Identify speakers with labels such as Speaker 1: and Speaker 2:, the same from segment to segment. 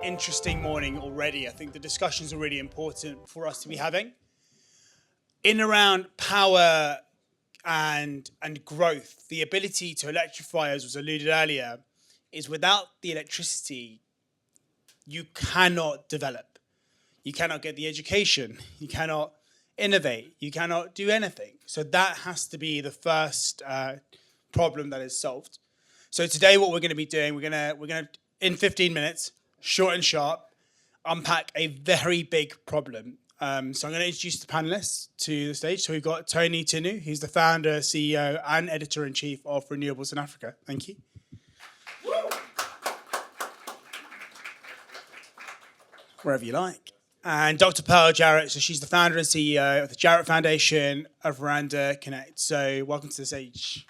Speaker 1: interesting morning already. I think the discussions are really important for us to be having. In around power and growth, the ability to electrify, as was alluded earlier, is without the electricity, you cannot develop. You cannot get the education. You cannot innovate. You cannot do anything. So that has to be the first problem that is solved. So today, what we're going to be doing, we're going to in 15 minutes, short and sharp, unpack a very big problem. So I'm going to introduce the panelists to the stage. So we've got Tony Tinu, who's the founder, CEO, and editor-in-chief of Renewables in Africa. Thank you. Wherever you like. And Dr. Pearl Jarrett, so she's the founder and CEO of the Jarrett Foundation of Veranda Connect. So welcome to the stage.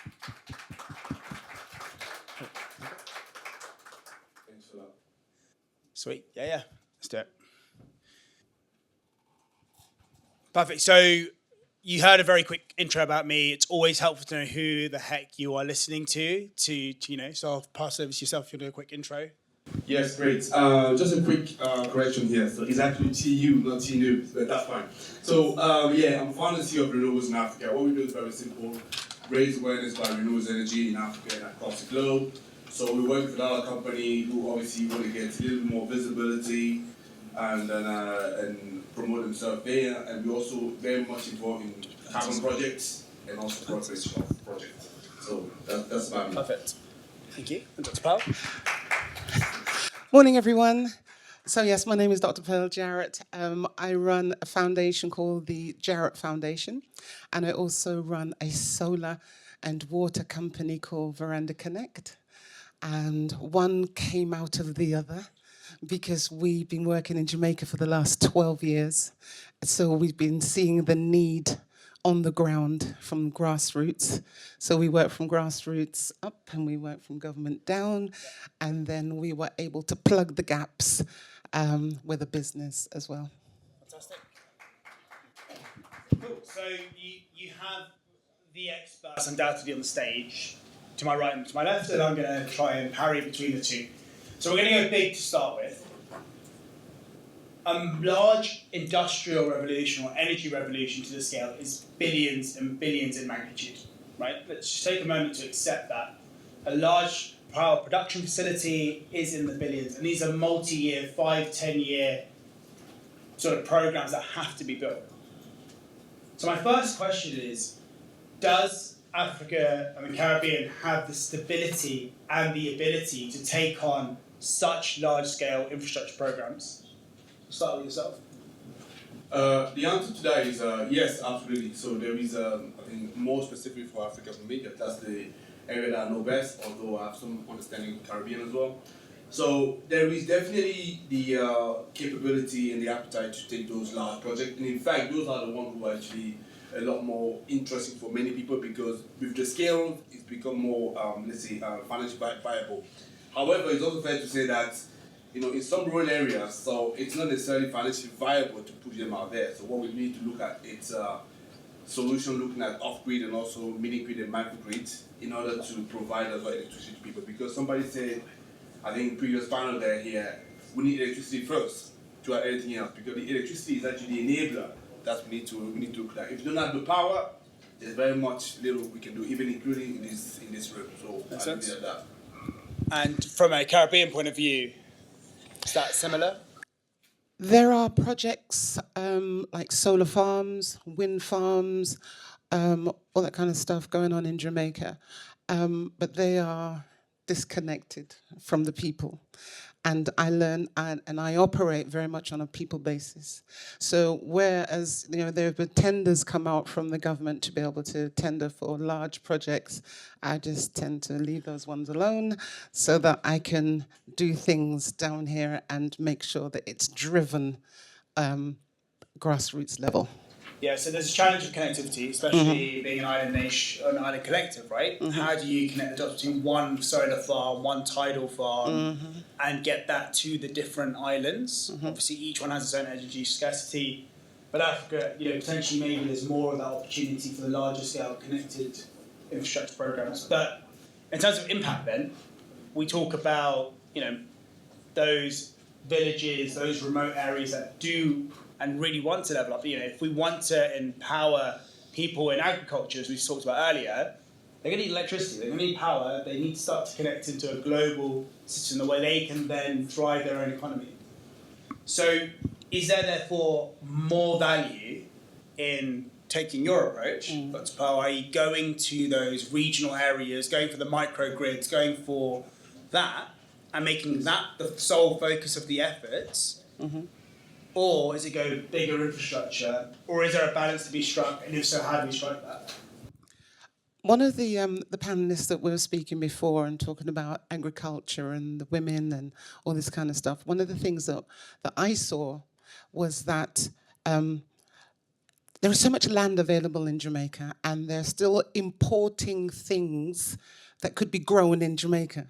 Speaker 2: Thanks for that.
Speaker 1: Sweet. Yeah. Let's do it. Perfect. So you heard a very quick intro about me. It's always helpful to know who the heck you are listening to so I'll pass over to yourself if you'll do a quick intro.
Speaker 2: Yes, great. Just a quick correction here. So it's actually TU, not TNU, but that's fine. So I'm founder and CEO of Renewables in Africa. What we do is very simple: raise awareness by renewables energy in Africa and across the globe. So we work with another company who obviously want to get a little more visibility and promote themselves there. And we're also very much involved in carbon projects and also progress of projects. So that's about me.
Speaker 1: Perfect. Thank you. And Dr. Pearl?
Speaker 3: Morning, everyone. So yes, my name is Dr. Pearl Jarrett. I run a foundation called the Jarrett Foundation, and I also run a solar and water company called Veranda Connect. And one came out of the other because we've been working in Jamaica for the last 12 years. So we've been seeing the need on the ground from grassroots. So we work from grassroots up and we work from government down. And then we were able to plug the gaps with a business as well.
Speaker 1: Fantastic. Cool. So you have the experts undoubtedly on the stage, to my right and to my left, and I'm going to try and parry between the two. So we're going to go big to start with. A large industrial revolution or energy revolution to the scale is billions and billions in magnitude, right? Let's just take a moment to accept that. A large power production facility is in the billions, and these are multi-year, 5-10-year sort of programs that have to be built. So my first question is, does Africa and the Caribbean have the stability and the ability to take on such large-scale infrastructure programs? Start with yourself.
Speaker 2: The answer to that is yes, absolutely. So there is, I think, more specific for Africa for me, that that's the area that I know best, although I have some understanding of the Caribbean as well. So there is definitely the capability and the appetite to take those large projects. And in fact, those are the ones who are actually a lot more interesting for many people because with the scale, it's become more, financially viable. However, it's also fair to say that in some rural areas, so it's not necessarily financially viable to put them out there. So what we need to look at is a solution looking at off-grid and also mini-grid and micro-grid in order to provide a lot of electricity to people. Because somebody said, I think in previous panel here, we need electricity first to add anything else. Because the electricity is actually the enabler that we need to look at. If you don't have the power, there's very much little we can do, even including in this room. So
Speaker 1: Makes
Speaker 2: I think
Speaker 1: sense.
Speaker 2: that.
Speaker 1: And from a Caribbean point of view, is that similar?
Speaker 3: There are projects like solar farms, wind farms, all that kind of stuff going on in Jamaica, but they are disconnected from the people. And I learn and I operate very much on a people basis. So whereas there have been tenders come out from the government to be able to tender for large projects, I just tend to leave those ones alone so that I can do things down here and make sure that it's driven grassroots level.
Speaker 1: Yeah, so there's a challenge of connectivity, especially being an island nation, an island collective, right? How do you connect the dots between one solar farm, one tidal farm, and get that to the different islands? Obviously, each one has its own energy scarcity, but Africa, potentially maybe there's more of that opportunity for the larger scale connected infrastructure programs. But in terms of impact, then we talk about those villages, those remote areas that do and really want to level up. If we want to empower people in agriculture, as we talked about earlier, they're going to need electricity, they're going to need power, they need to start to connect into a global system the way they can then drive their own economy. So is there therefore more value in taking your approach, Dr. Powell, i.e. going to those regional areas, going for the microgrids, going for that, and making that the sole focus of the efforts? Or is it go bigger infrastructure? Or is there a balance to be struck? And if so, how do we strike that?
Speaker 3: One of the panelists that we were speaking before and talking about agriculture and the women and all this kind of stuff, one of the things that I saw was that there is so much land available in Jamaica, and they're still importing things that could be grown in Jamaica.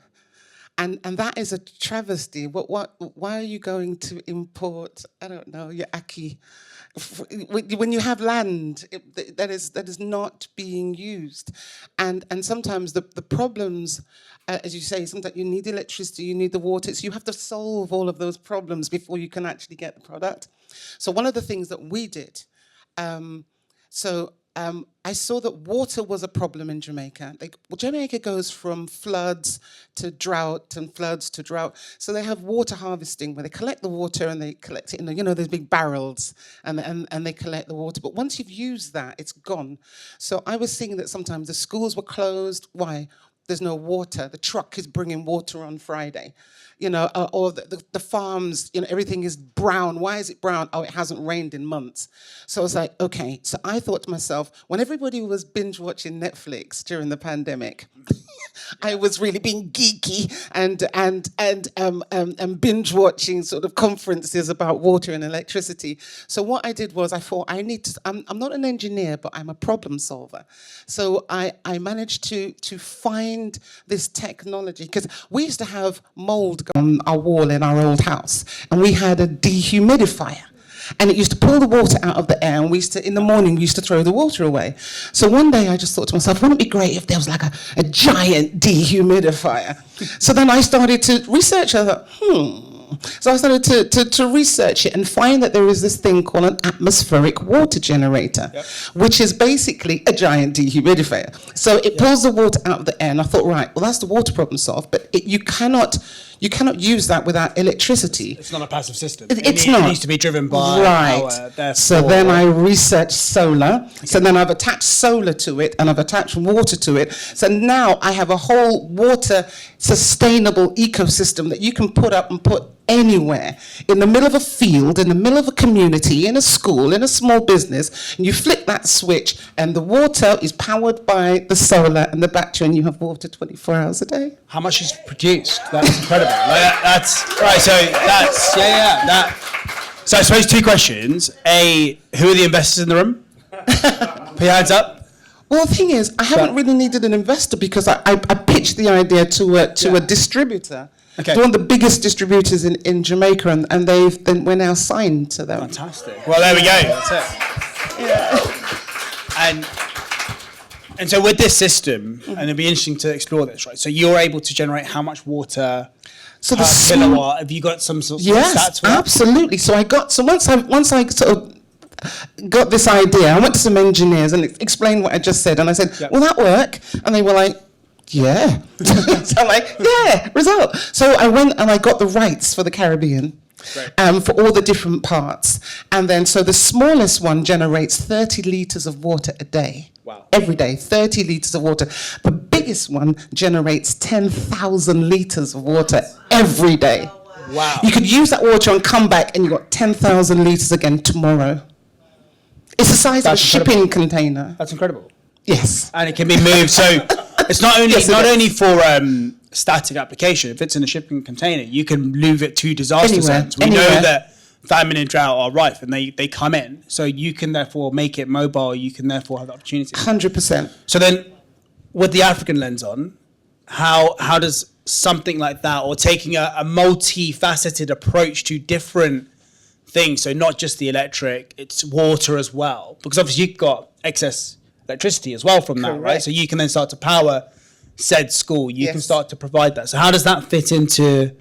Speaker 3: And that is a travesty. Why are you going to import, I don't know, your ackee? When you have land that is not being used. And sometimes the problems, as you say, sometimes you need electricity, you need the water, so you have to solve all of those problems before you can actually get the product. So one of the things that we did, I saw that water was a problem in Jamaica. Jamaica goes from floods to drought and floods to drought. So they have water harvesting where they collect the water and they collect it in those big barrels and they collect the water. But once you've used that, it's gone. So I was seeing that sometimes the schools were closed. Why? There's no water. The truck is bringing water on Friday. Or the farms, everything is brown. Why is it brown? Oh, it hasn't rained in months. So I was like, okay. So I thought to myself, when everybody was binge watching Netflix during the pandemic, I was really being geeky and binge watching sort of conferences about water and electricity. So what I did was I thought I'm not an engineer, but I'm a problem solver. So I managed to find this technology, because we used to have mold on our wall in our old house, and we had a dehumidifier. And it used to pull the water out of the air, and in the morning, we used to throw the water away. So one day I just thought to myself, wouldn't it be great if there was like a giant dehumidifier? So then I started to research. I thought, So I started to research it and find that there is this thing called an atmospheric water generator, which is basically a giant dehumidifier. So it pulls the water out of the air, and I thought, right, well, that's the water problem solved, but you cannot use that without electricity.
Speaker 1: It's not a passive system.
Speaker 3: It needs
Speaker 1: to be driven by power.
Speaker 3: So then I researched solar. Okay. So then I've attached solar to it, and I've attached water to it. So now I have a whole water sustainable ecosystem that you can put up and put anywhere, in the middle of a field, in the middle of a community, in a school, in a small business, and you flick that switch and the water is powered by the solar and the battery, and you have water 24 hours a day.
Speaker 1: How much is produced? That's incredible. That's right. So that's So I suppose two questions. A, who are the investors in the room? Put your hands up.
Speaker 3: Well, the thing is, I haven't really needed an investor, because I pitched the idea to a distributor. Okay. They're one of the biggest distributors in Jamaica, and we're now signed to them.
Speaker 1: Fantastic. Well, there we go. That's it. Yeah. And so with this system, and it'd be interesting to explore this, right? So you're able to generate how much water per kilowatt? Have you got some sort of stats for that?
Speaker 3: Absolutely. So once I sort of got this idea, I went to some engineers and explained what I just said, and I said, will that work? And they were like, yeah. So I'm like, yeah, result. So I went and I got the rights for the Caribbean, for all the different parts. And then, so the smallest one generates 30 litres of water a day.
Speaker 1: Wow.
Speaker 3: Every day, 30 litres of water. The biggest one generates 10,000 litres of water every day.
Speaker 1: Wow.
Speaker 3: You could use that water and come back, and you've got 10,000 litres again tomorrow. It's the size of a shipping container.
Speaker 1: That's incredible.
Speaker 3: Yes.
Speaker 1: And it can be moved. So it's not only for static application. If it's in a shipping container, you can move it to disaster zones. We know that famine and drought are rife, and they come in. So you can therefore make it mobile. You can therefore have the opportunity.
Speaker 3: 100%.
Speaker 1: So then, with the African lens on, how does something like that, or taking a multifaceted approach to different things, so not just the electric, it's water as well, because obviously you've got excess electricity as well from that, right? So you can then start to power said school. You can start to provide that. So how does that fit into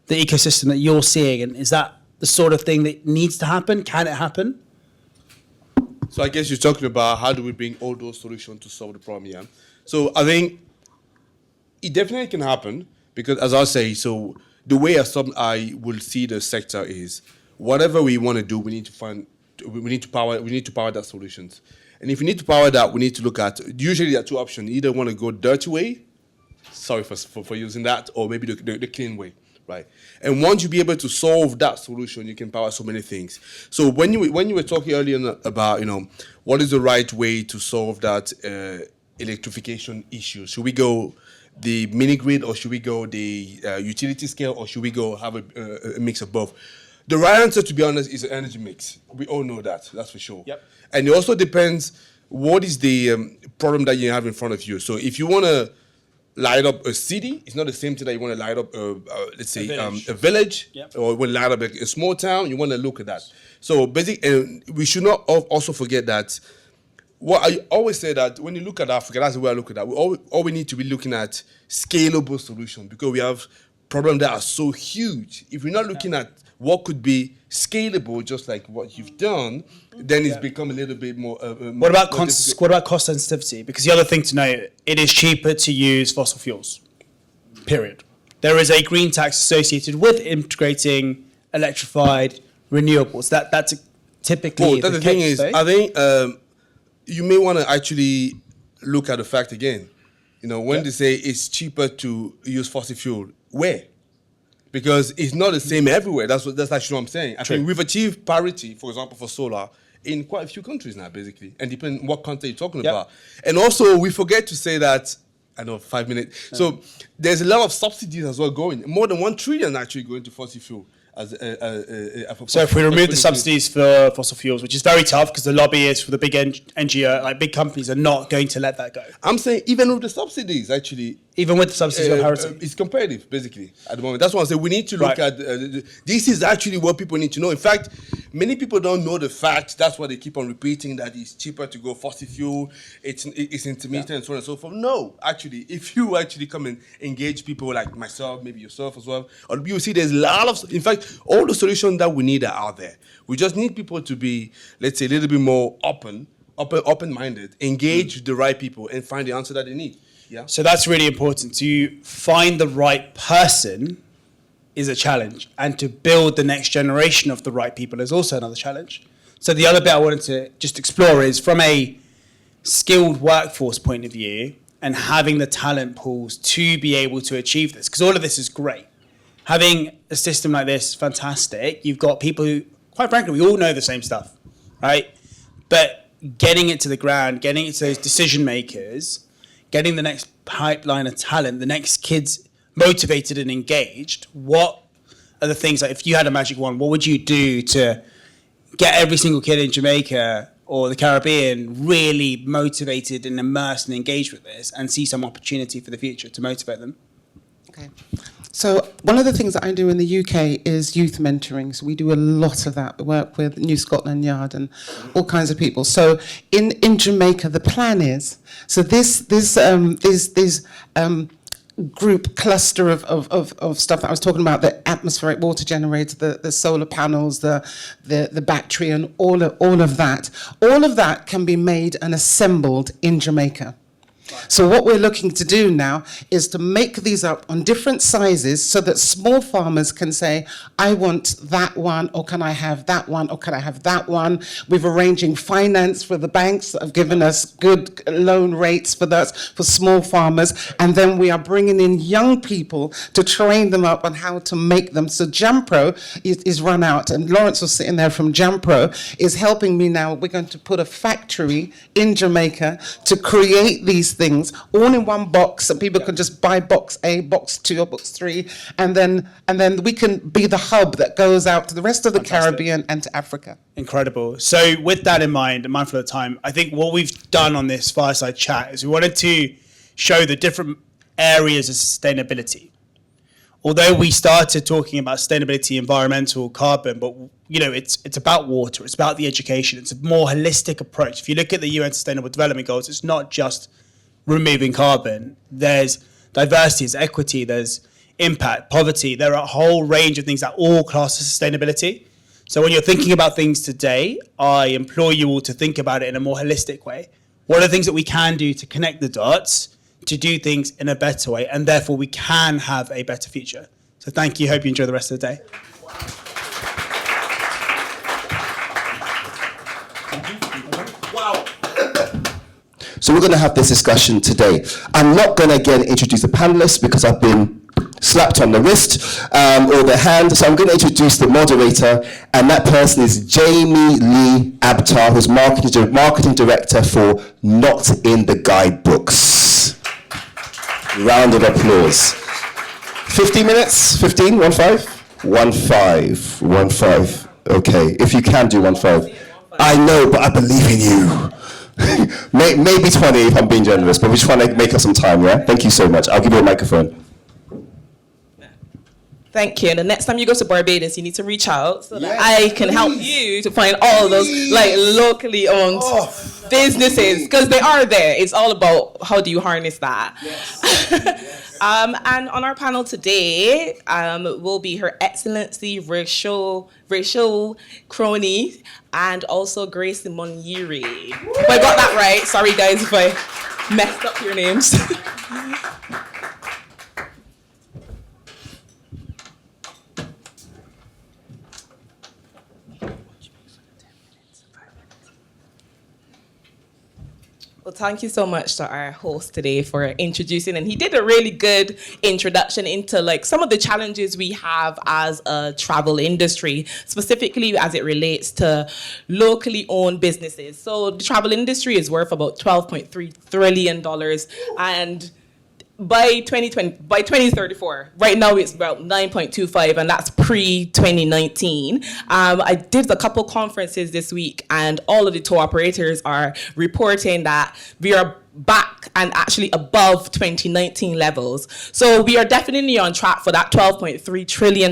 Speaker 1: the ecosystem that you're seeing? And is that the sort of thing that needs to happen? Can it happen?
Speaker 2: So I guess you're talking about how do we bring all those solutions to solve the problem, yeah? So I think it definitely can happen because, as I say, so the way I will see the sector is whatever we want to do, we need to power that solutions. And if we need to power that, we need to look at, usually there are two options. You either want to go dirty way, sorry for using that, or maybe the clean way, right? And once you be able to solve that solution, you can power so many things. So when you were talking earlier about, what is the right way to solve that electrification issue? Should we go the mini grid, or should we go the utility scale, or should we go have a mix of both? The right answer, to be honest, is an energy mix. We all know that, that's for sure.
Speaker 1: Yep.
Speaker 2: And it also depends what is the problem that you have in front of you. So if you want to light up a city, it's not the same thing that you want to light up, let's say, a village,
Speaker 1: Yep.
Speaker 2: or when light up a small town. You want to look at that. So basically, we should not also forget that. What I always say that when you look at Africa, that's the way I look at that. All we need to be looking at scalable solutions, because we have problems that are so huge. If we're not looking at what could be scalable, just like what you've done, then it's become a little bit more.
Speaker 1: What about cost sensitivity? Because the other thing to note, it is cheaper to use fossil fuels. Period. There is a green tax associated with integrating electrified renewables. That's typically
Speaker 2: the thing is, I think you may want to actually look at the fact again. When they say it's cheaper to use fossil fuel, where? Because it's not the same everywhere. That's actually what I'm saying. I think we've achieved parity, for example, for solar in quite a few countries now, basically, and depending on what country you're talking about. And also, we forget to say that. I know, 5 minutes. So there's a lot of subsidies as well going. More than 1 trillion actually going to fossil fuel.
Speaker 1: So if we remove the subsidies for fossil fuels, which is very tough because the lobbyists for the big NGO, like big companies, are not going to let that go.
Speaker 2: I'm saying even with the subsidies, actually.
Speaker 1: Even with the subsidies on parity.
Speaker 2: It's competitive, basically, at the moment. That's why I say we need to look at, this is actually what people need to know. In fact, many people don't know the fact. That's why they keep on repeating that it's cheaper to go fossil fuel, it's intermittent, and so on and so forth. No, actually, if you actually come and engage people like myself, maybe yourself as well, or you'll see there's a lot of, in fact, all the solutions that we need are out there. We just need people to be, let's say, a little bit more open-minded, engage the right people, and find the answer that they need. Yeah.
Speaker 1: So that's really important. To find the right person is a challenge, and to build the next generation of the right people is also another challenge. So the other bit I wanted to just explore is from a skilled workforce point of view and having the talent pools to be able to achieve this, because all of this is great. Having a system like this is fantastic. You've got people who, quite frankly, we all know the same stuff, right? But getting it to the ground, getting it to those decision makers, getting the next pipeline of talent, the next kids motivated and engaged, what are the things, like if you had a magic wand, what would you do to get every single kid in Jamaica or the Caribbean really motivated and immersed and engaged with this and see some opportunity for the future to motivate them?
Speaker 3: Okay. So one of the things that I do in the UK is youth mentoring. So we do a lot of that. We work with New Scotland Yard and all kinds of people. So in Jamaica, the plan is, so this group cluster of stuff that I was talking about, the atmospheric water generator, the solar panels, the battery, and all of that can be made and assembled in Jamaica. So what we're looking to do now is to make these up on different sizes so that small farmers can say, I want that one, or can I have that one, or can I have that one? We're arranging finance for the banks that have given us good loan rates for that, for small farmers. And then we are bringing in young people to train them up on how to make them. So Jampro is run out, and Lawrence was sitting there from Jampro, is helping me now. We're going to put a factory in Jamaica to create these things all in one box, and people can just buy box A, box 2, or box 3, and then we can be the hub that goes out to the rest of the Caribbean and to Africa.
Speaker 1: Incredible. So with that in mind, and mindful of the time, I think what we've done on this fireside chat is we wanted to show the different areas of sustainability. Although we started talking about sustainability, environmental, carbon, but it's about water, it's about the education, it's a more holistic approach. If you look at the UN Sustainable Development Goals, it's not just removing carbon. There's diversity, there's equity, there's impact, poverty. There are a whole range of things that all class as sustainability. So when you're thinking about things today, I implore you all to think about it in a more holistic way. What are the things that we can do to connect the dots, to do things in a better way, and therefore we can have a better future. So thank you. Hope you enjoy the rest of the day.
Speaker 4: Wow. So we're going to have this discussion today. I'm not going to again introduce the panelists because I've been slapped on the wrist or the hand. So I'm going to introduce the moderator, and that person is Jamie Lee Abtar, who's marketing director for Not in the Guidebooks. Round of applause. 15 minutes? 15? 1-5? 1-5. Okay, if you can do 1-5. I know, but I believe in you. Maybe 20 if I'm being generous, but we're trying to make us some time, yeah? Thank you so much. I'll give you a microphone.
Speaker 5: Thank you. And the next time you go to Barbados, you need to reach out so that I can help you to find all of those like locally owned businesses, because they are there. It's all about how do you harness that. Yes. And on our panel today will be Her Excellency Rachel Crony and also Grace Monyiri. If I got that right, sorry guys if I messed up your names. Well, thank you so much to our host today for introducing, and he did a really good introduction into like some of the challenges we have as a travel industry, specifically as it relates to locally owned businesses. So the travel industry is worth about $12.3 trillion, and by 2034, right now it's about 9.25, and that's pre-2019. I did a couple conferences this week, and all of the tour operators are reporting that we are back and actually above 2019 levels. So we are definitely on track for that $12.3 trillion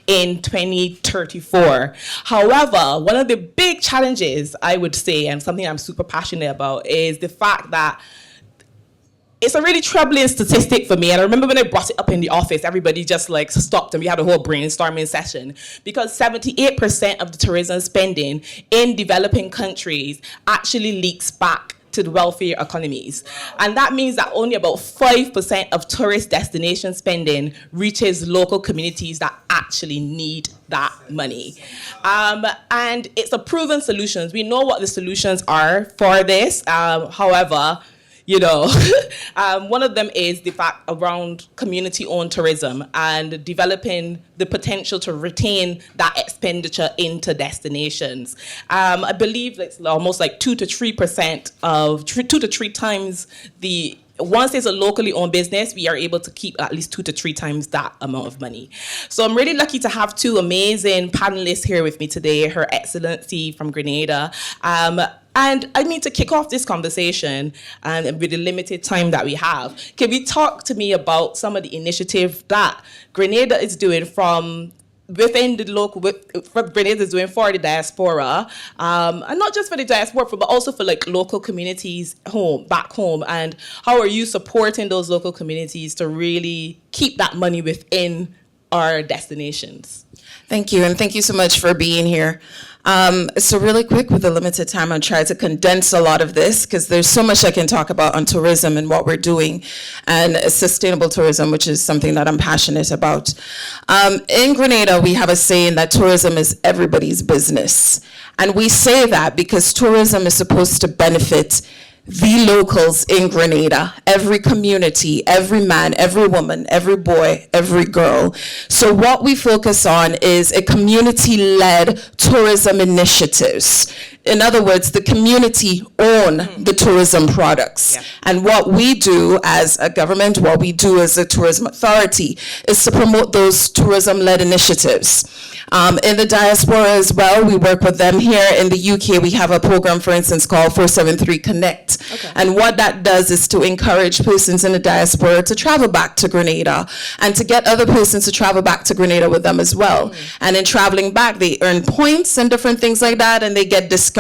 Speaker 5: in 2034. However, one of the big challenges I would say, and something I'm super passionate about, is the fact that it's a really troubling statistic for me. And I remember when I brought it up in the office, everybody just like stopped and we had a whole brainstorming session, because 78% of the tourism spending in developing countries actually leaks back to the welfare economies. And that means that only about 5% of tourist destination spending reaches local communities that actually need that money. And it's a proven solutions. We know what the solutions are for this. However, you know, one of them is the fact around community-owned tourism and developing the potential to retain that expenditure into destinations. I believe it's almost like 2 to 3% of 2 to 3 times the. Once it's a locally owned business, we are able to keep at least 2 to 3 times that amount of money. So I'm really lucky to have 2 amazing panelists here with me today, Her Excellency from Grenada. And I need to kick off this conversation, and with the limited time that we have, can we talk to me about some of the initiative that Grenada is doing from within the local, what Grenada is doing for the diaspora, and not just for the diaspora, but also for like local communities back home, and how are you supporting those local communities to really keep that money within our destinations?
Speaker 6: Thank you, and thank you so much for being here. So really quick, with the limited time, I'll try to condense a lot of this because there's so much I can talk about on tourism and what we're doing, and sustainable tourism, which is something that I'm passionate about. In Grenada, we have a saying that tourism is everybody's business. And we say that because tourism is supposed to benefit the locals in Grenada, every community, every man, every woman, every boy, every girl. So what we focus on is a community-led tourism initiatives. In other words, the community own the tourism products. Yeah. And what we do as a government, what we do as a tourism authority, is to promote those tourism-led initiatives. In the diaspora as well, we work with them here. In the UK, we have a program, for instance, called 473 Connect. Okay. And what that does is to encourage persons in the diaspora to travel back to Grenada and to get other persons to travel back to Grenada with them as well. And in traveling back, they earn points and different things like that, and they get discounts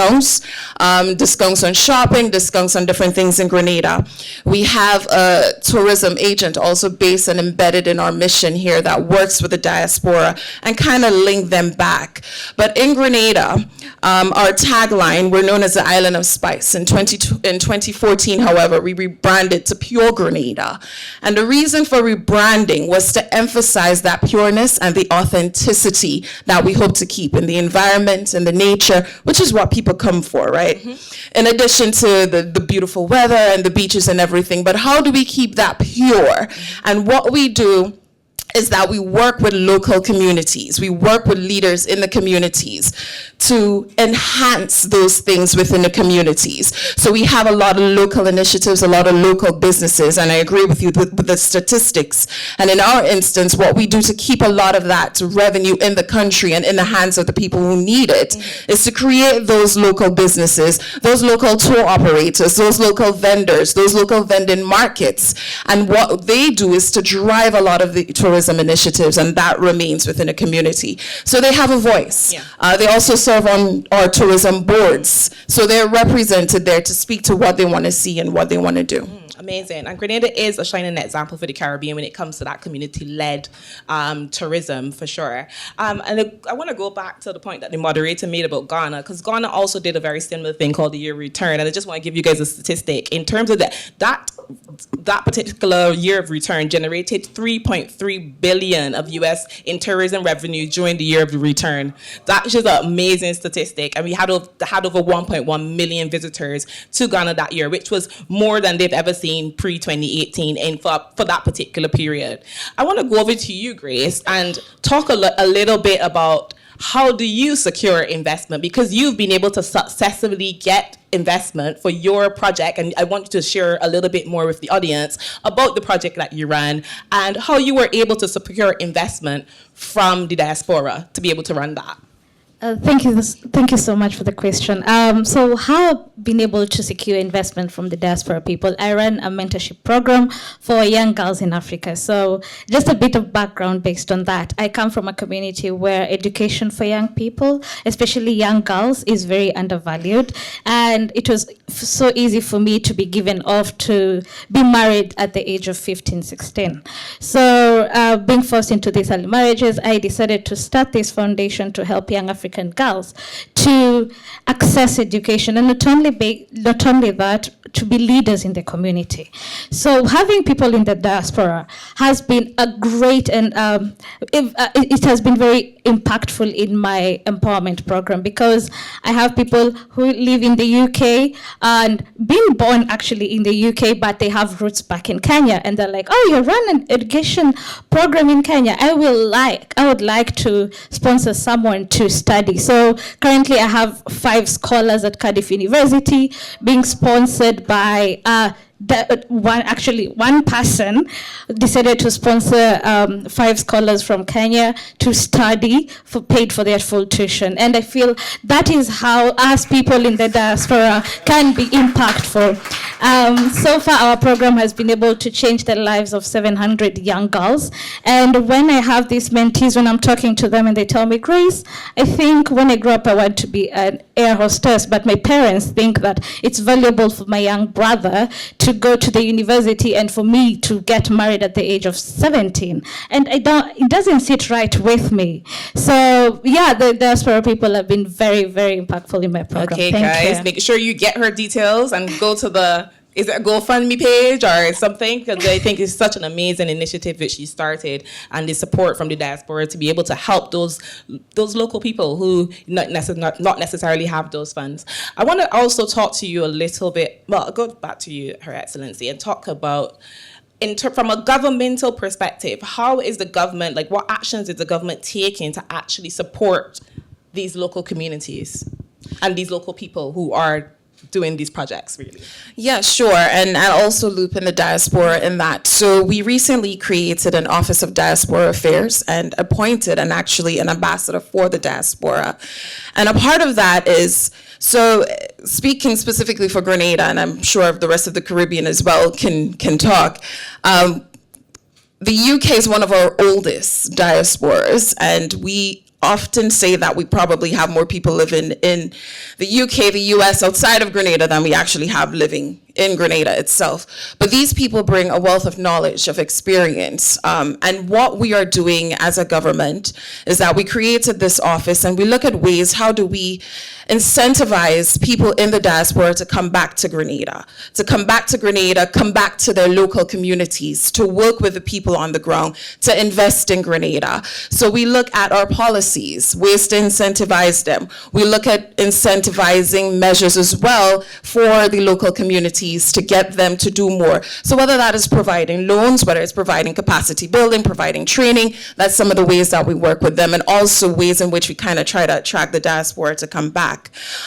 Speaker 6: discounts on shopping, discounts on different things in Grenada. We have a tourism agent also based and embedded in our mission here that works with the diaspora and kind of link them back. But in Grenada, our tagline, we're known as the Island of Spice. In 2014, however, we rebranded to Pure Grenada. And the reason for rebranding was to emphasize that pureness and the authenticity that we hope to keep in the environment and the nature, which is what people come for, right? Mm-hmm. In addition to the beautiful weather and the beaches and everything, but how do we keep that pure? And what we do is that we work with local communities. We work with leaders in the communities to enhance those things within the communities. So we have a lot of local initiatives, a lot of local businesses, and I agree with you with the statistics. And in our instance, what we do to keep a lot of that revenue in the country and in the hands of the people who need it is to create those local businesses, those local tour operators, those local vendors, those local vending markets. And what they do is to drive a lot of the tourism initiatives, and that remains within a community. So they have a voice. Yeah. They also serve on our tourism boards. So they're represented there to speak to what they want to see and what they want to do.
Speaker 5: Amazing. And Grenada is a shining example for the Caribbean when it comes to that community-led tourism, for sure. And I want to go back to the point that the moderator made about Ghana, because Ghana also did a very similar thing called the year of return. And I just want to give you guys a statistic. In terms of that particular year of return generated $3.3 billion of US in tourism revenue during the year of the return. That's just an amazing statistic. And we had over 1.1 million visitors to Ghana that year, which was more than they've ever seen pre-2018 and for that particular period. I want to go over to you, Grace, and talk a little bit about how do you secure investment, because you've been able to successfully get investment for your project, and I want you to share a little bit more with the audience about the project that you ran and how you were able to secure investment from the diaspora to be able to run that.
Speaker 7: Thank you so much for the question. So how I've been able to secure investment from the diaspora people, I ran a mentorship program for young girls in Africa. So just a bit of background based on that. I come from a community where education for young people, especially young girls, is very undervalued. And it was so easy for me to be given off to be married at the age of 15, 16. So being forced into these early marriages, I decided to start this foundation to help young African girls to access education, and not only that, to be leaders in the community. So having people in the diaspora has been a great, and it has been very impactful in my empowerment program, because I have people who live in the UK and been born actually in the UK, but they have roots back in Kenya, and they're like, oh, you run an education program in Kenya. I would like to sponsor someone to study. So currently I have 5 scholars at Cardiff University being sponsored by one person decided to sponsor 5 scholars from Kenya to study paid for their full tuition. And I feel that is how us people in the diaspora can be impactful. So far, our program has been able to change the lives of 700 young girls. And when I have these mentees, when I'm talking to them and they tell me, Grace, I think when I grow up, I want to be an air hostess, but my parents think that it's valuable for my young brother to go to the university and for me to get married at the age of 17. And it doesn't sit right with me. So yeah, the diaspora people have been very, very impactful in my program.
Speaker 5: Okay,
Speaker 7: Thank
Speaker 5: guys,
Speaker 7: you.
Speaker 5: make sure you get her details and go to is it a GoFundMe page or something? Because I think it's such an amazing initiative that she started, and the support from the diaspora to be able to help those local people who not necessarily have those funds. I want to also talk to you a little bit, well, I'll go back to you, Her Excellency, and talk about, from a governmental perspective, how is the government, what actions is the government taking to actually support these local communities and these local people who are doing these projects, really?
Speaker 6: Yeah, sure. And I'll also loop in the diaspora in that. So we recently created an Office of Diaspora Affairs and appointed an ambassador for the diaspora. And a part of that is, so speaking specifically for Grenada, and I'm sure the rest of the Caribbean as well can talk, the UK is one of our oldest diasporas, and we often say that we probably have more people living in the UK, the US, outside of Grenada than we actually have living in Grenada itself. But these people bring a wealth of knowledge, of experience. And what we are doing as a government is that we created this office and we look at ways, how do we incentivize people in the diaspora to come back to Grenada, come back to their local communities, to work with the people on the ground, to invest in Grenada. So we look at our policies, ways to incentivize them. We look at incentivizing measures as well for the local communities to get them to do more. So whether that is providing loans, whether it's providing capacity building, providing training, that's some of the ways that we work with them, and also ways in which we kind of try to attract the diaspora to come back.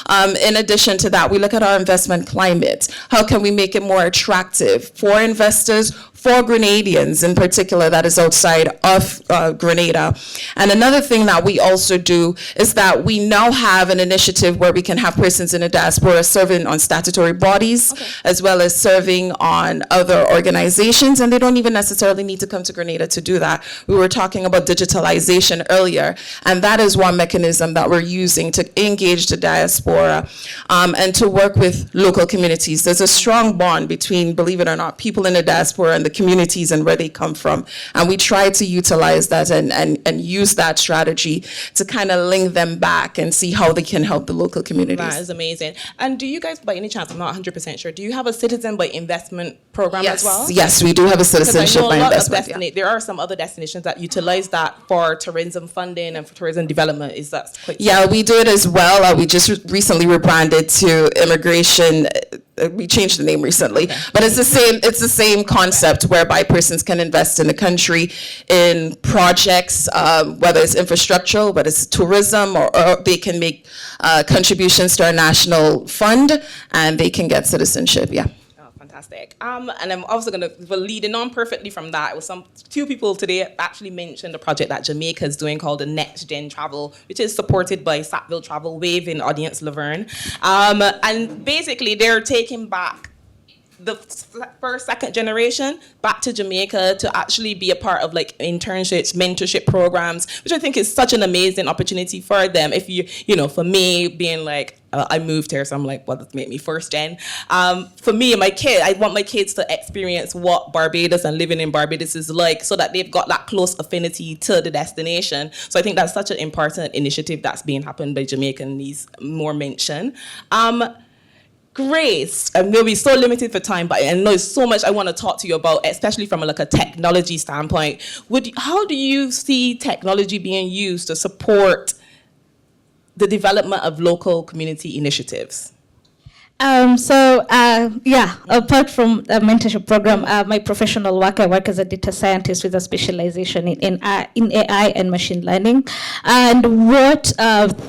Speaker 6: In addition to that, we look at our investment climate. How can we make it more attractive for investors, for Grenadians in particular, that is outside of Grenada. And another thing that we also do is that we now have an initiative where we can have persons in the diaspora serving on statutory bodies, as well as serving on other organizations, and they don't even necessarily need to come to Grenada to do that. We were talking about digitalization earlier, and that is one mechanism that we're using to engage the diaspora and to work with local communities. There's a strong bond between, believe it or not, people in the diaspora and the communities and where they come from. And we try to utilize that and use that strategy to kind of link them back and see how they can help the local communities.
Speaker 5: That is amazing. And do you guys, by any chance, I'm not 100% sure, do you have a citizen by investment program as well?
Speaker 6: Yes, we do have a citizenship by investment.
Speaker 5: There are some other destinations that utilize that for tourism funding and for tourism development. Is that quite
Speaker 6: we do it as well. We just recently rebranded to immigration. We changed the name recently, but it's the same concept whereby persons can invest in the country in projects, whether it's infrastructural, whether it's tourism, or they can make contributions to our national fund, and they can get citizenship.
Speaker 5: Fantastic. And I'm also going to, leading on perfectly from that, it was two people today actually mentioned a project that Jamaica is doing called the Next Gen Travel, which is supported by Sackville Travel Wave in Audience Laverne. And basically they're taking back the first, second generation back to Jamaica to actually be a part of like internships, mentorship programs, which I think is such an amazing opportunity for them. If for me being like, I moved here, so I'm like, well, let's make me first gen. For me and my kid, I want my kids to experience what Barbados and living in Barbados is like, so that they've got that close affinity to the destination. So I think that's such an important initiative that's being happened by Jamaica and needs more mention. Grace, and we'll be so limited for time, but I know there's so much I want to talk to you about, especially from a technology standpoint. How do you see technology being used to support the development of local community initiatives?
Speaker 7: Apart from a mentorship program, my professional work, I work as a data scientist with a specialization in AI and machine learning. And what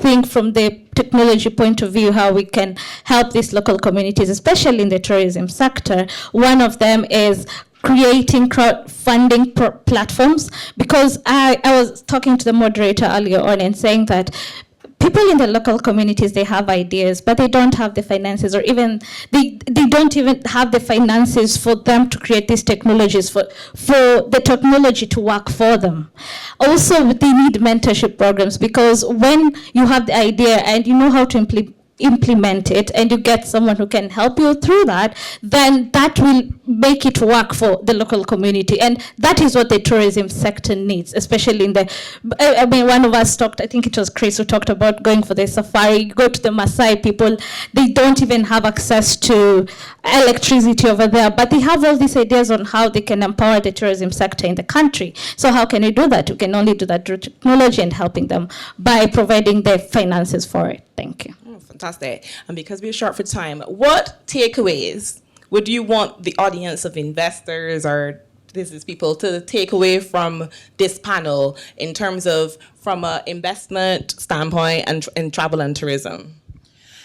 Speaker 7: think from the technology point of view, how we can help these local communities, especially in the tourism sector, one of them is creating crowdfunding platforms, because I was talking to the moderator earlier on and saying that people in the local communities, they have ideas, but they don't have the finances, or even they don't even have the finances for them to create these technologies, for the technology to work for them. Also, they need mentorship programs, because when you have the idea and you know how to implement it, and you get someone who can help you through that, then that will make it work for the local community. And that is what the tourism sector needs, especially in one of us talked, I think it was Chris who talked about going for the safari. You go to the Maasai people, they don't even have access to electricity over there, but they have all these ideas on how they can empower the tourism sector in the country. So how can you do that? You can only do that through technology and helping them by providing the finances for it. Thank you.
Speaker 5: Fantastic. And because we're short for time, what takeaways would you want the audience of investors or business people to take away from this panel in terms of from an investment standpoint and in travel and tourism?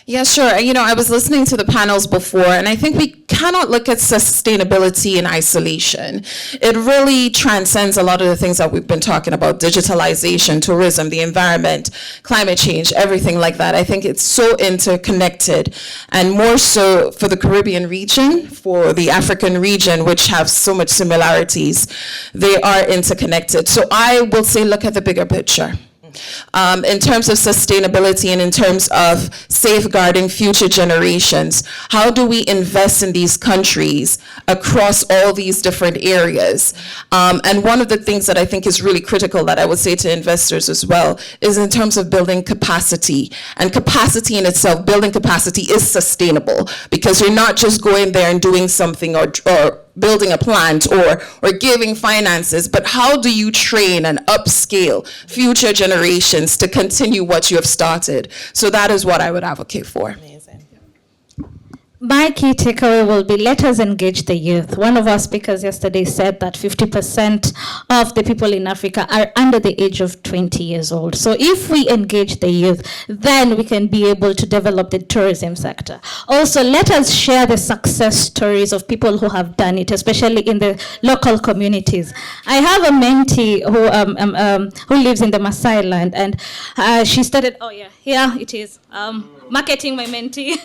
Speaker 6: Yeah, sure. I was listening to the panels before, and I think we cannot look at sustainability in isolation. It really transcends a lot of the things that we've been talking about: digitalization, tourism, the environment, climate change, everything like that. I think it's so interconnected, and more so for the Caribbean region, for the African region, which have so much similarities. They are interconnected. So I will say, look at the bigger picture. in terms of sustainability and in terms of safeguarding future generations. How do we invest in these countries across all these different areas? And one of the things that I think is really critical that I would say to investors as well is in terms of building capacity. And capacity in itself, building capacity is sustainable, because you're not just going there and doing something or building a plant or giving finances, but how do you train and upscale future generations to continue what you have started? So that is what I would advocate for.
Speaker 5: Amazing.
Speaker 7: My key takeaway will be, let us engage the youth. One of our speakers yesterday said that 50% of the people in Africa are under the age of 20 years old. So if we engage the youth, then we can be able to develop the tourism sector. Also, let us share the success stories of people who have done it, especially in the local communities. I have a mentee who lives in the Maasai land, and she started, here it is, marketing my mentee.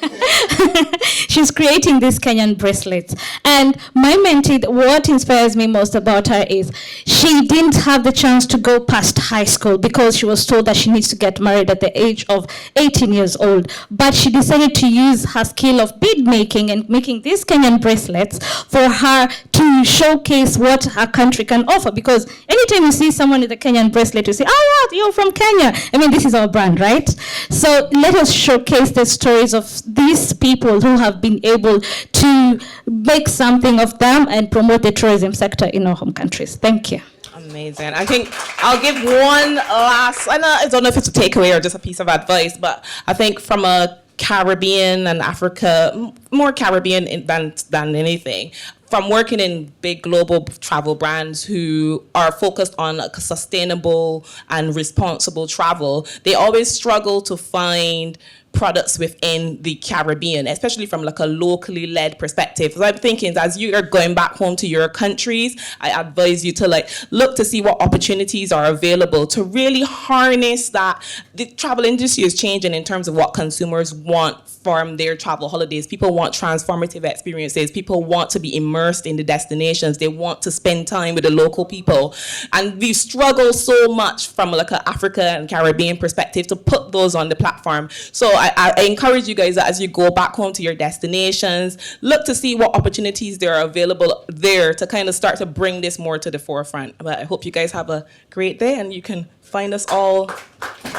Speaker 7: She's creating these Kenyan bracelets. And my mentee, what inspires me most about her is she didn't have the chance to go past high school because she was told that she needs to get married at the age of 18 years old. But she decided to use her skill of bead making and making these Kenyan bracelets for her to showcase what her country can offer. Because anytime you see someone with a Kenyan bracelet, you say, oh yeah, you're from Kenya. I mean, this is our brand, right? So let us showcase the stories of these people who have been able to make something of them and promote the tourism sector in our home countries. Thank you.
Speaker 5: Amazing. I think I'll give one last, I don't know if it's a takeaway or just a piece of advice, but I think from a Caribbean and Africa, more Caribbean than anything, from working in big global travel brands who are focused on sustainable and responsible travel, they always struggle to find products within the Caribbean, especially from like a locally led perspective. So I'm thinking, as you are going back home to your countries, I advise you to like look to see what opportunities are available to really harness that. The travel industry is changing in terms of what consumers want from their travel holidays. People want transformative experiences. People want to be immersed in the destinations. They want to spend time with the local people. And we struggle so much from like an Africa and Caribbean perspective to put those on the platform. So I encourage you guys that as you go back home to your destinations, look to see what opportunities there are available there to kind of start to bring this more to the forefront. But I hope you guys have a great day and you can find us all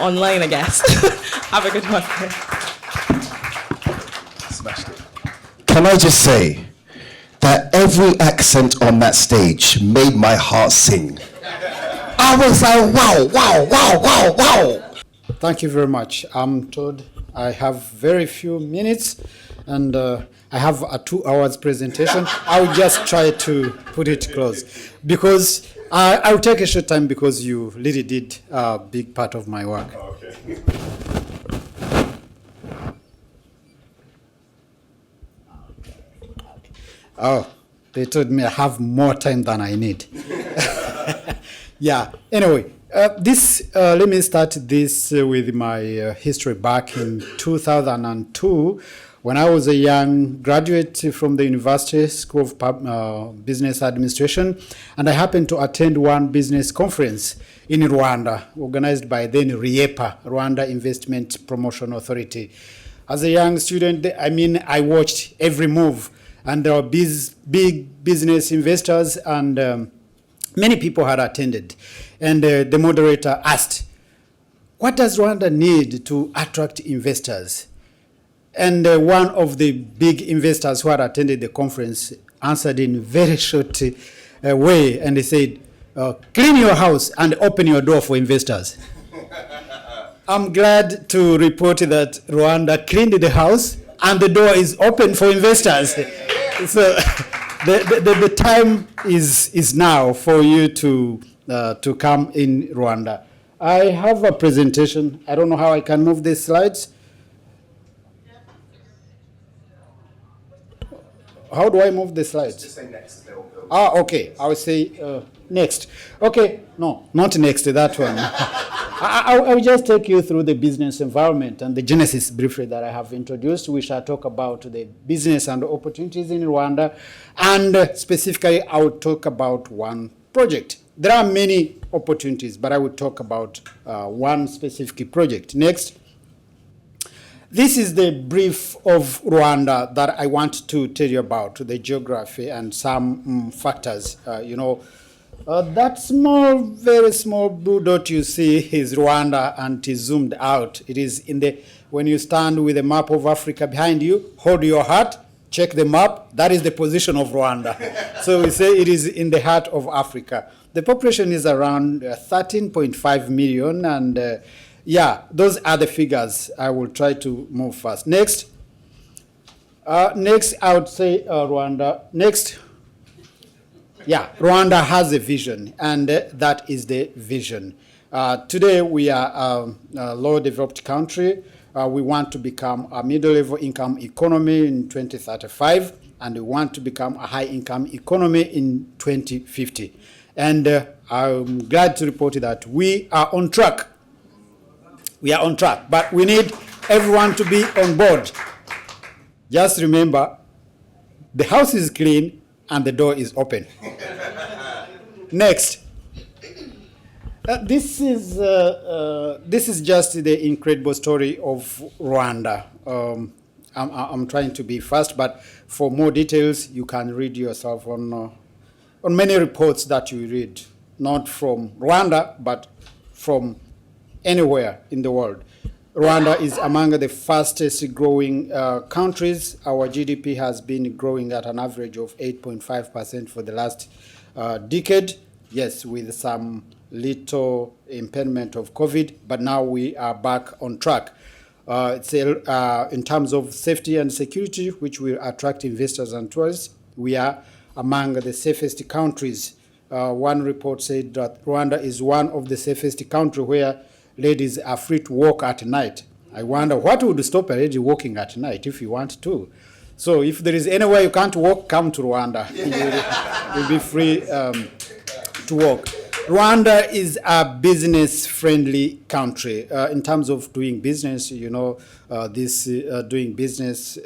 Speaker 5: online, I guess. Have a good one.
Speaker 4: Smashed it. Can I just say that every accent on that stage made my heart sing. I was like, wow, wow, wow, wow, wow.
Speaker 8: Thank you very much. I'm told I have very few minutes and I have a 2 hours presentation. I'll just try to put it close because I'll take a short time because you really did a big part of my work.
Speaker 2: Okay.
Speaker 8: Oh, they told me I have more time than I need. Yeah, anyway, let me start this with my history back in 2002 when I was a young graduate from the University School of Business Administration, and I happened to attend one business conference in Rwanda, organized by then RIEPA, Rwanda Investment Promotion Authority. As a young student, I watched every move, and there were big business investors, and many people had attended. And the moderator asked, what does Rwanda need to attract investors? And one of the big investors who had attended the conference answered in a very short way, and he said, clean your house and open your door for investors. I'm glad to report that Rwanda cleaned the house and the door is open for investors. So the time is now for you to come in Rwanda. I have a presentation. I don't know how I can move these slides. How do I move the slides?
Speaker 4: Just say next.
Speaker 8: Okay. I will say next. Okay. No, not next. That one. I will just take you through the business environment and the genesis briefly that I have introduced. We shall talk about the business and opportunities in Rwanda. And specifically, I will talk about one project there are many opportunities, but I will talk about one specific project. Next. This is the brief of Rwanda that I want to tell you about, the geography and some factors. That small, very small blue dot you see is Rwanda, and it is zoomed out. It is when you stand with a map of Africa behind you, hold your heart, check the map, that is the position of Rwanda. So we say it is in the heart of Africa. The population is around 13.5 million, and those are the figures. I will try to move fast. Next. Next, I would say Rwanda. Next. Yeah, Rwanda has a vision, and that is the vision. Today, we are a low-developed country. We want to become a middle-level income economy in 2035, and we want to become a high-income economy in 2050. And I'm glad to report that we are on track. We are on track, but we need everyone to be on board. Just remember, the house is clean and the door is open. Next. This is just the incredible story of Rwanda. I'm trying to be fast, but for more details, you can read yourself on many reports that you read, not from Rwanda, but from anywhere in the world. Rwanda is among the fastest growing countries. Our GDP has been growing at an average of 8.5% for the last decade. Yes, with some little impairment of COVID, but now we are back on track. In terms of safety and security, which will attract investors and tourists, we are among the safest countries. One report said that Rwanda is one of the safest countries where ladies are free to walk at night. I wonder what would stop a lady walking at night if you want to. So if there is anywhere you can't walk, come to Rwanda. You'll be free to walk. Rwanda is a business-friendly country. In terms of doing business, this doing business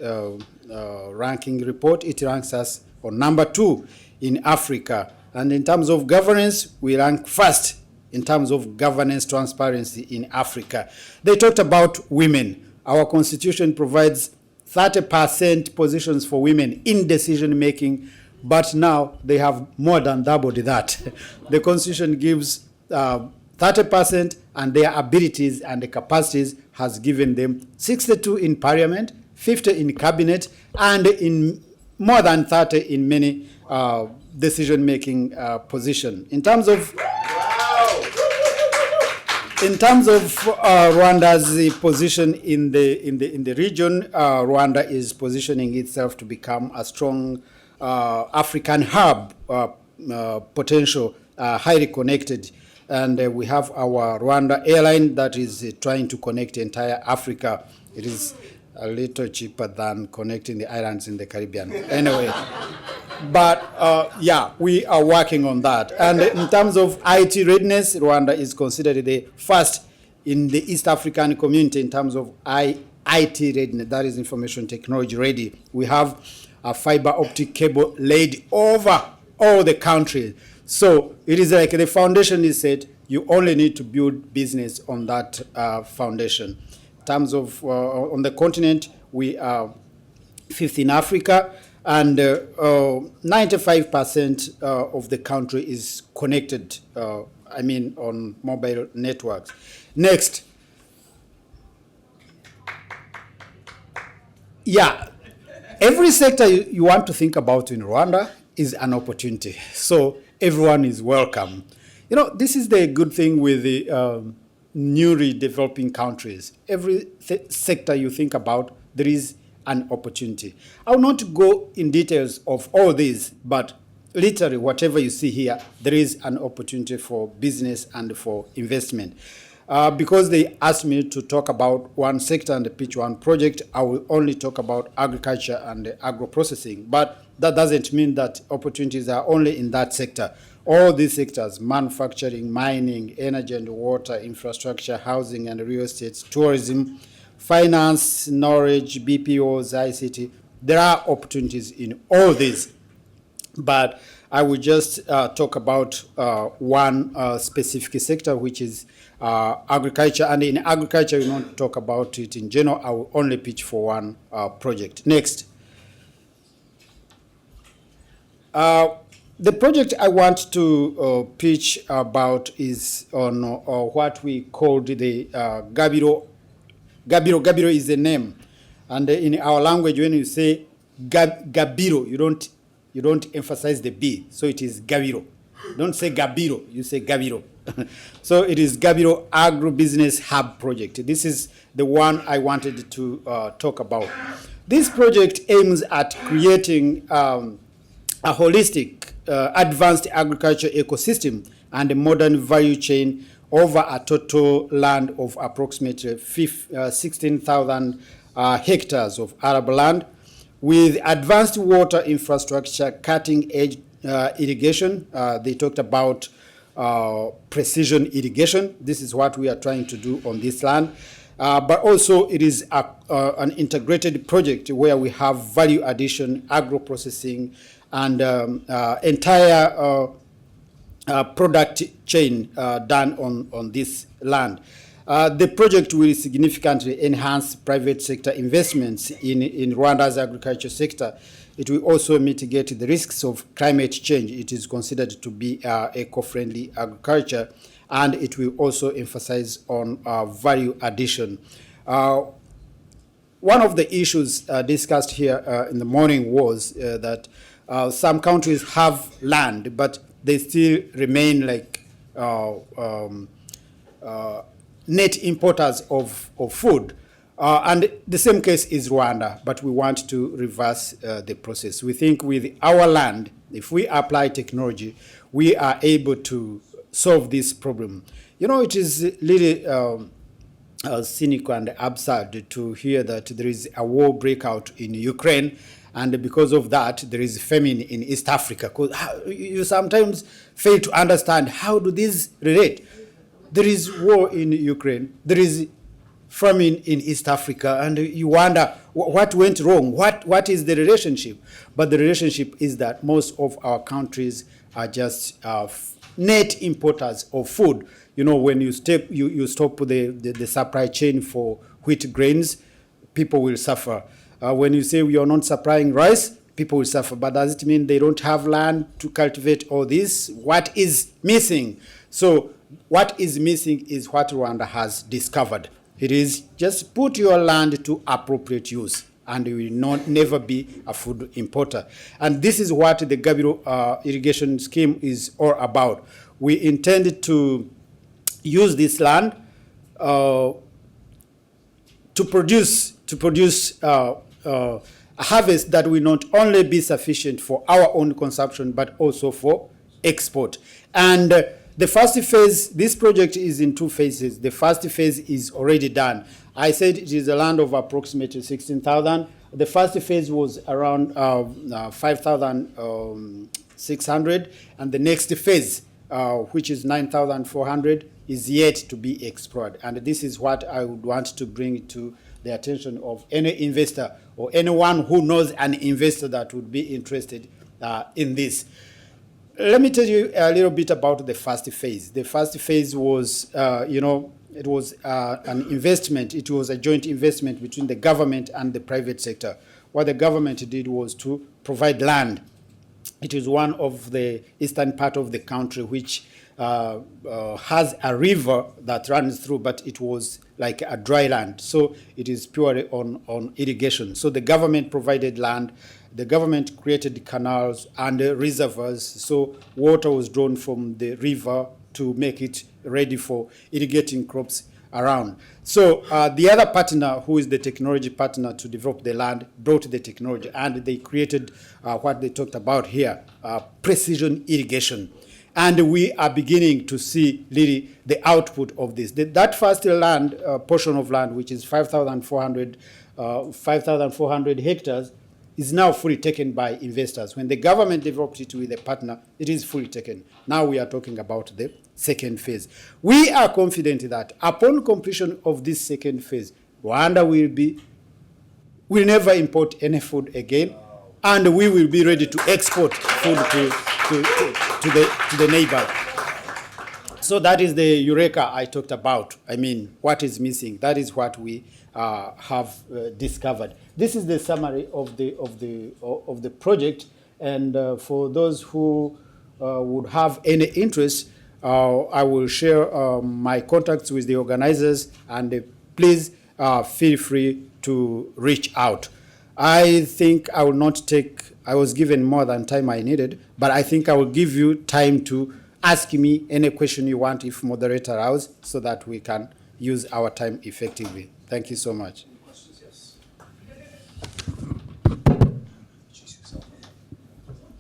Speaker 8: ranking report, it ranks us on number 2 in Africa. And in terms of governance, we rank first in terms of governance transparency in Africa. They talked about women. Our constitution provides 30% positions for women in decision-making, but now they have more than doubled that. The constitution gives 30%, and their abilities and the capacities has given them 62 in parliament, 50 in cabinet, and in more than 30 in many decision-making position. In terms of Rwanda's position in the region, Rwanda is positioning itself to become a strong African hub, potential, highly connected. And we have our Rwanda airline that is trying to connect entire Africa. It is a little cheaper than connecting the islands in the Caribbean. Anyway, but we are working on that. And in terms of IT readiness, Rwanda is considered the first in the East African community in terms of IT readiness, that is information technology ready. We have a fiber optic cable laid over all the country. So it is like the foundation is set, you only need to build business on that foundation. In terms of on the continent, we are 5th in Africa, and 95% of the country is connected, on mobile networks. Next. Every sector you want to think about in Rwanda is an opportunity. So everyone is welcome. This is the good thing with the newly developing countries. Every sector you think about, there is an opportunity. I will not go in details of all these, but literally whatever you see here, there is an opportunity for business and for investment. Because they asked me to talk about one sector and pitch one project, I will only talk about agriculture and agro-processing. But that doesn't mean that opportunities are only in that sector. All these sectors, manufacturing, mining, energy and water, infrastructure, housing and real estate, tourism, finance, knowledge, BPOs, ICT, there are opportunities in all these. But I will just talk about one specific sector, which is agriculture. And in agriculture, we won't talk about it in general. I will only pitch for one project. Next. The project I want to pitch about is on what we called the Gabiro. Gabiro is a name, and in our language, when you say Gabiro, you don't emphasize the B, so it is Gabiro. Don't say Gabiro, you say Gabiro. So it is Gabiro Agribusiness Hub Project. This is the one I wanted to talk about. This project aims at creating a holistic, advanced agriculture ecosystem and a modern value chain over a total land of approximately 16,000 hectares of arable land, with advanced water infrastructure, cutting-edge irrigation. They talked about precision irrigation. This is what we are trying to do on this land. But also it is an integrated project where we have value addition, agro-processing, and entire product chain done on this land. The project will significantly enhance private sector investments in Rwanda's agriculture sector. It will also mitigate the risks of climate change. It is considered to be eco-friendly agriculture, and it will also emphasize on value addition. One of the issues discussed here in the morning was that some countries have land, but they still remain like net importers of food. And the same case is Rwanda, but we want to reverse the process. We think with our land, if we apply technology, we are able to solve this problem. You know, it is really cynical and absurd to hear that there is a war breakout in Ukraine, and because of that, there is famine in East Africa. You sometimes fail to understand how do these relate. There is war in Ukraine, there is famine in East Africa, and you wonder what went wrong, what is the relationship? But the relationship is that most of our countries are just net importers of food. You know, when you stop the supply chain for wheat grains, people will suffer. When you say we are not supplying rice, people will suffer. But does it mean they don't have land to cultivate all this? What is missing? So what is missing is what Rwanda has discovered. It is just put your land to appropriate use, and you will never be a food importer. And this is what the Gabiro irrigation scheme is all about. We intend to use this land to produce a harvest that will not only be sufficient for our own consumption, but also for export. And the first phase, this project is in two phases. The first phase is already done. I said it is a land of approximately 16,000. The first phase was around 5,600, and the next phase, which is 9,400, is yet to be explored. And this is what I would want to bring to the attention of any investor or anyone who knows an investor that would be interested in this. Let me tell you a little bit about the first phase. The first phase was, it was an investment. It was a joint investment between the government and the private sector. What the government did was to provide land. It is one of the eastern part of the country which has a river that runs through, but it was like a dry land. So it is purely on irrigation. So the government provided land. The government created canals and reservoirs, so water was drawn from the river to make it ready for irrigating crops around. So the other partner, who is the technology partner to develop the land, brought the technology, and they created what they talked about here, precision irrigation. And we are beginning to see really the output of this. That first land, portion of land, which is 5,400 hectares, is now fully taken by investors. When the government developed it with a partner, it is fully taken. Now we are talking about the second phase. We are confident that upon completion of this second phase, Rwanda will never import any food again. and we will be ready to export food to the neighbor. So that is the eureka I talked about. I mean, what is missing? That is what we have discovered. This is the summary of the project, and for those who would have any interest, I will share my contacts with the organizers, and please feel free to reach out. I think I will not take, I was given more than time I needed, but I think I will give you time to ask me any question you want if moderator allows, so that we can use our time effectively. Thank you so much.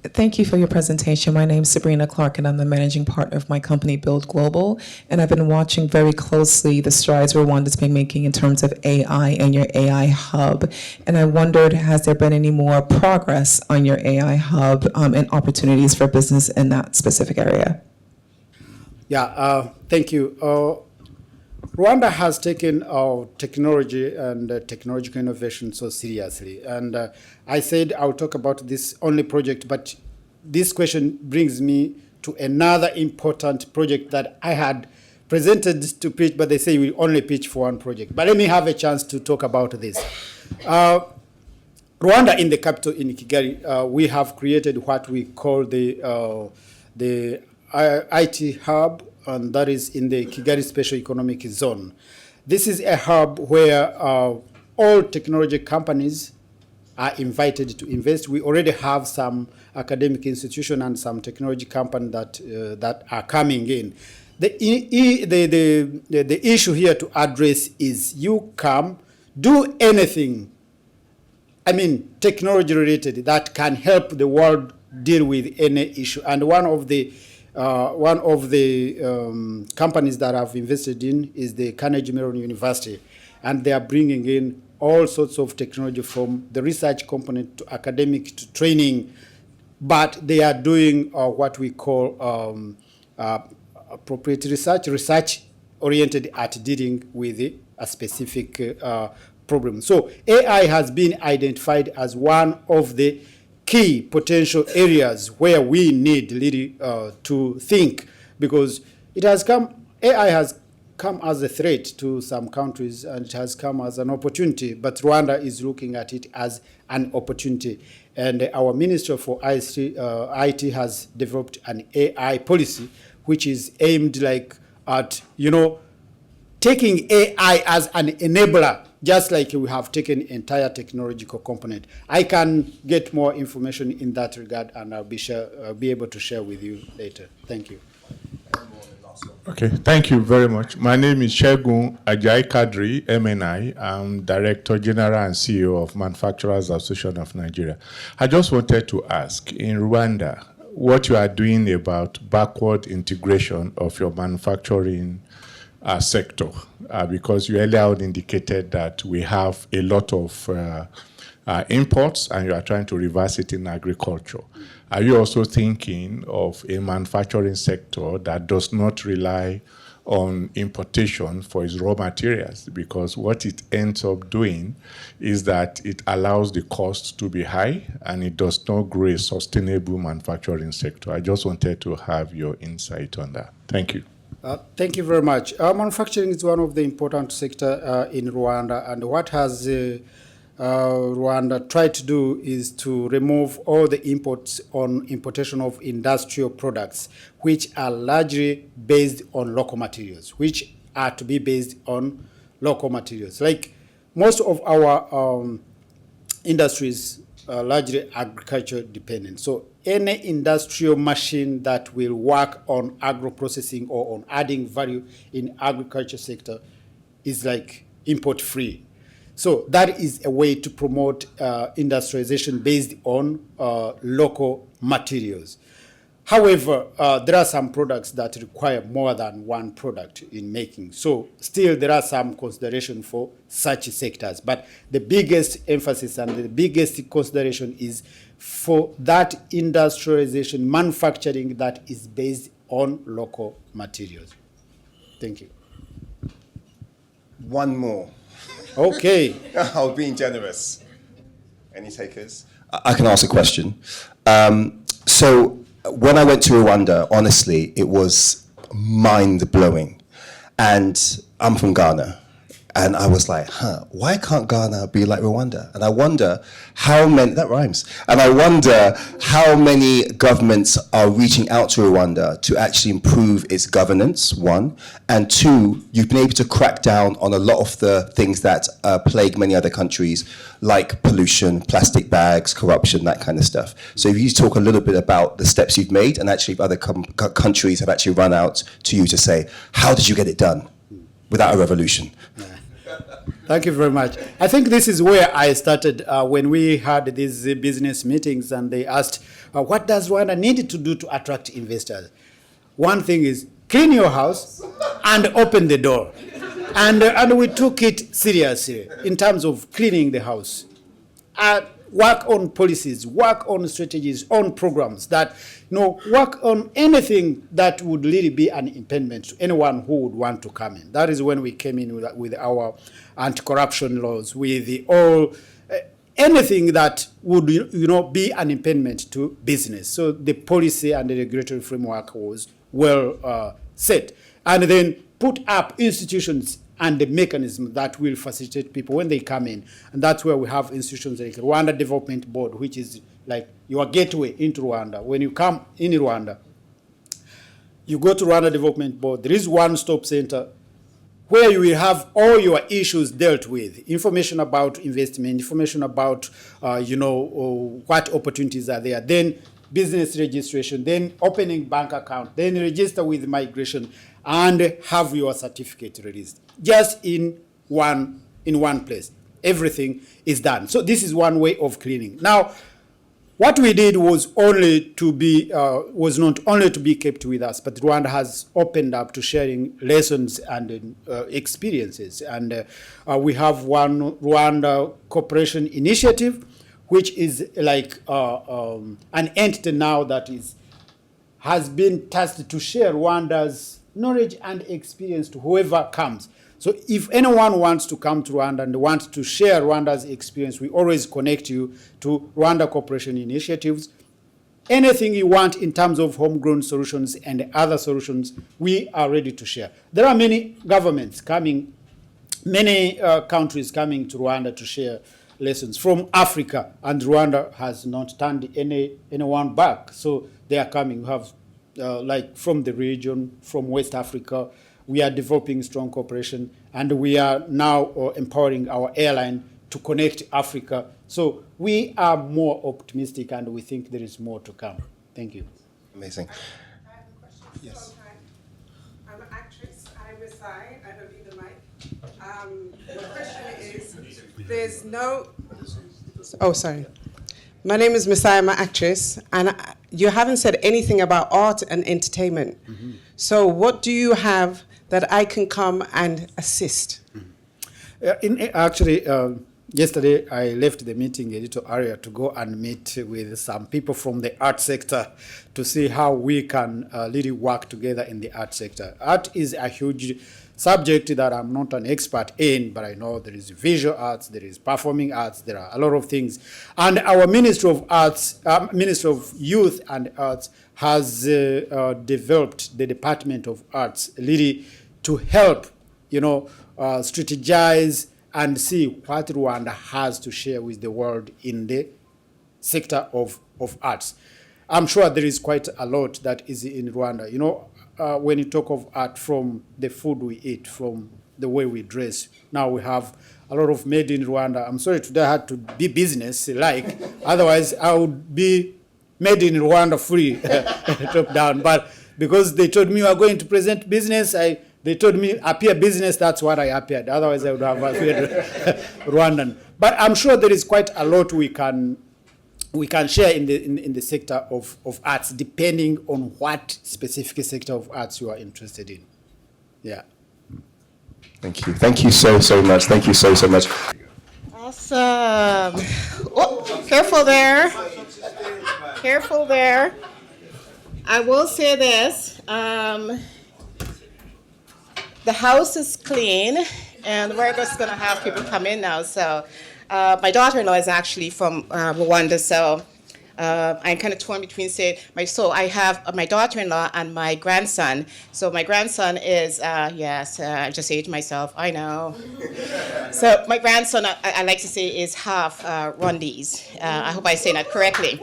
Speaker 9: Thank you for your presentation. My name is Sabrina Clark, and I'm the managing partner of my company, Build Global. And I've been watching very closely the strides Rwanda's been making in terms of AI and your AI hub. And I wondered, has there been any more progress on your AI hub and opportunities for business in that specific area?
Speaker 8: Yeah, thank you. Rwanda has taken technology and technological innovation so seriously. And I said I'll talk about this only project, but this question brings me to another important project that I had presented to pitch, but they say we only pitch for one project. But let me have a chance to talk about this. Rwanda, in the capital, in Kigali, we have created what we call the IT hub, and that is in the Kigali Special Economic Zone. This is a hub where all technology companies are invited to invest. We already have some academic institutions and some technology companies that are coming in. The issue here to address is you come, do anything, I mean, technology related that can help the world deal with any issue. And one of the companies that I've invested in is the Carnegie Mellon University, and they are bringing in all sorts of technology from the research component to academic to training, but they are doing what we call appropriate research oriented at dealing with a specific problem. So AI has been identified as one of the key potential areas where we need really to think, because AI has come as a threat to some countries, and it has come as an opportunity, but Rwanda is looking at it as an opportunity. And our Minister for IT has developed an AI policy, which is aimed at, taking AI as an enabler, just like we have taken entire technological component. I can get more information in that regard, and I'll be able to share with you later. Thank you.
Speaker 10: Okay, thank you very much. My name is Shegun Ajay Kadri, MNI. I'm Director General and CEO of Manufacturers Association of Nigeria. I just wanted to ask, in Rwanda, what you are doing about backward integration of your manufacturing sector, because you earlier on indicated that we have a lot of imports and you are trying to reverse it in agriculture. Are you also thinking of a manufacturing sector that does not rely on importation for its raw materials? Because what it ends up doing is that it allows the cost to be high and it does not grow a sustainable manufacturing sector. I just wanted to have your insight on that. Thank you.
Speaker 8: Thank you very much. Manufacturing is one of the important sectors in Rwanda, and what has Rwanda tried to do is to remove all the importation of industrial products, which are largely based on local materials, which are to be based on local materials. Like most of our industries are largely agriculture dependent. So any industrial machine that will work on agro-processing or on adding value in agriculture sector is like import free. So that is a way to promote industrialization based on local materials. However, there are some products that require more than one product in making. So still there are some consideration for such sectors. But the biggest emphasis and the biggest consideration is for that industrialization, manufacturing that is based on local materials. Thank you.
Speaker 4: One more.
Speaker 8: Okay.
Speaker 4: I'll be generous. Any takers? I can ask a question. So when I went to Rwanda, honestly, it was mind-blowing. And I'm from Ghana. And I was like, why can't Ghana be like Rwanda? And I wonder how many, that rhymes, and I wonder how many governments are reaching out to Rwanda to actually improve its governance, one, and two, you've been able to crack down on a lot of the things that plague many other countries, like pollution, plastic bags, corruption, that kind of stuff. So if you talk a little bit about the steps you've made, and actually if other countries have actually run out to you to say, how did you get it done without a revolution?
Speaker 8: Thank you very much. I think this is where I started when we had these business meetings and they asked, what does Rwanda need to do to attract investors? One thing is clean your house and open the door. And we took it seriously in terms of cleaning the house. Work on policies, work on strategies, on programs that, work on anything that would really be an impediment to anyone who would want to come in. That is when we came in with our anti-corruption laws, with anything that would, be an impediment to business. So the policy and the regulatory framework was well set. And then put up institutions and the mechanism that will facilitate people when they come in. And that's where we have institutions like Rwanda Development Board, which is like your gateway into Rwanda. When you come in Rwanda, you go to Rwanda Development Board. There is one-stop center where you will have all your issues dealt with, information about investment, information about, what opportunities are there, then business registration, then opening bank account, then register with migration, and have your certificate released. Just in one place. Everything is done. So this is one way of cleaning. Now, what we did was not only to be kept with us, but Rwanda has opened up to sharing lessons and experiences. And we have one Rwanda Cooperation Initiative, which is like an entity now that has been tasked to share Rwanda's knowledge and experience to whoever comes. So if anyone wants to come to Rwanda and wants to share Rwanda's experience, we always connect you to Rwanda Cooperation Initiatives. Anything you want in terms of homegrown solutions and other solutions, we are ready to share. There are many governments coming, many countries coming to Rwanda to share lessons from Africa, and Rwanda has not turned anyone back. So they are coming. We have like from the region, from West Africa. We are developing strong cooperation, and we are now empowering our airline to connect Africa. So we are more optimistic, and we think there is more to come. Thank you.
Speaker 4: Amazing.
Speaker 11: I have a question.
Speaker 4: Yes.
Speaker 11: I'm an actress. I reside. I don't need the mic. The question is, there's no... Oh, sorry. My name is Messiah, I'm an actress, and you haven't said anything about art and entertainment. Mm-hmm. So what do you have that I can come and assist?
Speaker 8: Mm-hmm. Yesterday I left the meeting a little earlier to go and meet with some people from the art sector to see how we can really work together in the art sector. Art is a huge subject that I'm not an expert in, but I know there is visual arts, there is performing arts, there are a lot of things. And our Ministry of Arts, Ministry of Youth and Arts has developed the Department of Arts really to help, strategize and see what Rwanda has to share with the world in the sector of arts. I'm sure there is quite a lot that is in Rwanda. When you talk of art, from the food we eat, from the way we dress, now we have a lot of made in Rwanda. I'm sorry today I had to be business-like, otherwise I would be made in Rwanda free, top down. But because they told me you are going to present business, they told me appear business, that's what I appeared. Otherwise I would have appeared Rwandan. But I'm sure there is quite a lot we can share in the sector of arts, depending on what specific sector of arts you are interested in. Yeah.
Speaker 4: Thank you. Thank you so much. Thank you so much.
Speaker 11: Awesome. Oh, careful there. Careful there. I will say this. The house is clean, and we're just going to have people come in now. So
Speaker 12: My daughter-in-law is actually from Rwanda, so I'm kind of torn between I have my daughter-in-law and my grandson. So my grandson is, I just aged myself, I know. So my grandson, I like to say, is half Rwandese. I hope I say that correctly.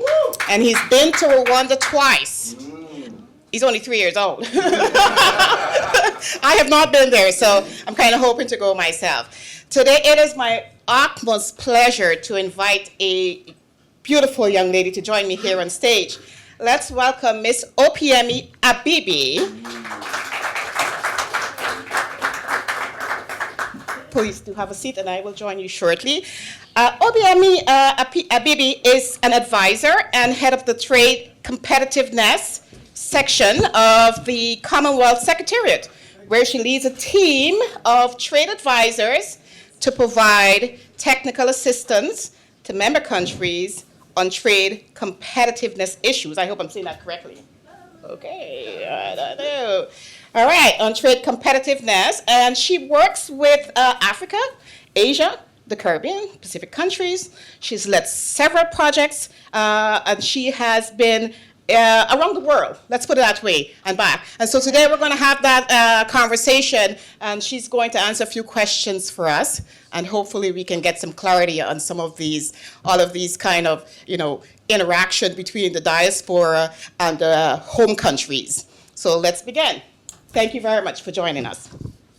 Speaker 12: And he's been to Rwanda twice. He's only 3 years old. I have not been there, so I'm kind of hoping to go myself. Today, it is my utmost pleasure to invite a beautiful young lady to join me here on stage. Let's welcome Miss Opiemi Abibi. Please do have a seat, and I will join you shortly. Opiemi Abibi is an advisor and head of the Trade Competitiveness section of the Commonwealth Secretariat, where she leads a team of trade advisors to provide technical assistance to member countries on trade competitiveness issues. I hope I'm saying that correctly. Okay, I don't know. All right, on trade competitiveness, and she works with Africa, Asia, the Caribbean, Pacific countries. She's led several projects, and she has been around the world, let's put it that way, and back. And so today we're going to have that conversation, and she's going to answer a few questions for us, and hopefully we can get some clarity on some of these, all of these kind of, interaction between the diaspora and the home countries. So let's begin. Thank you very much for joining us.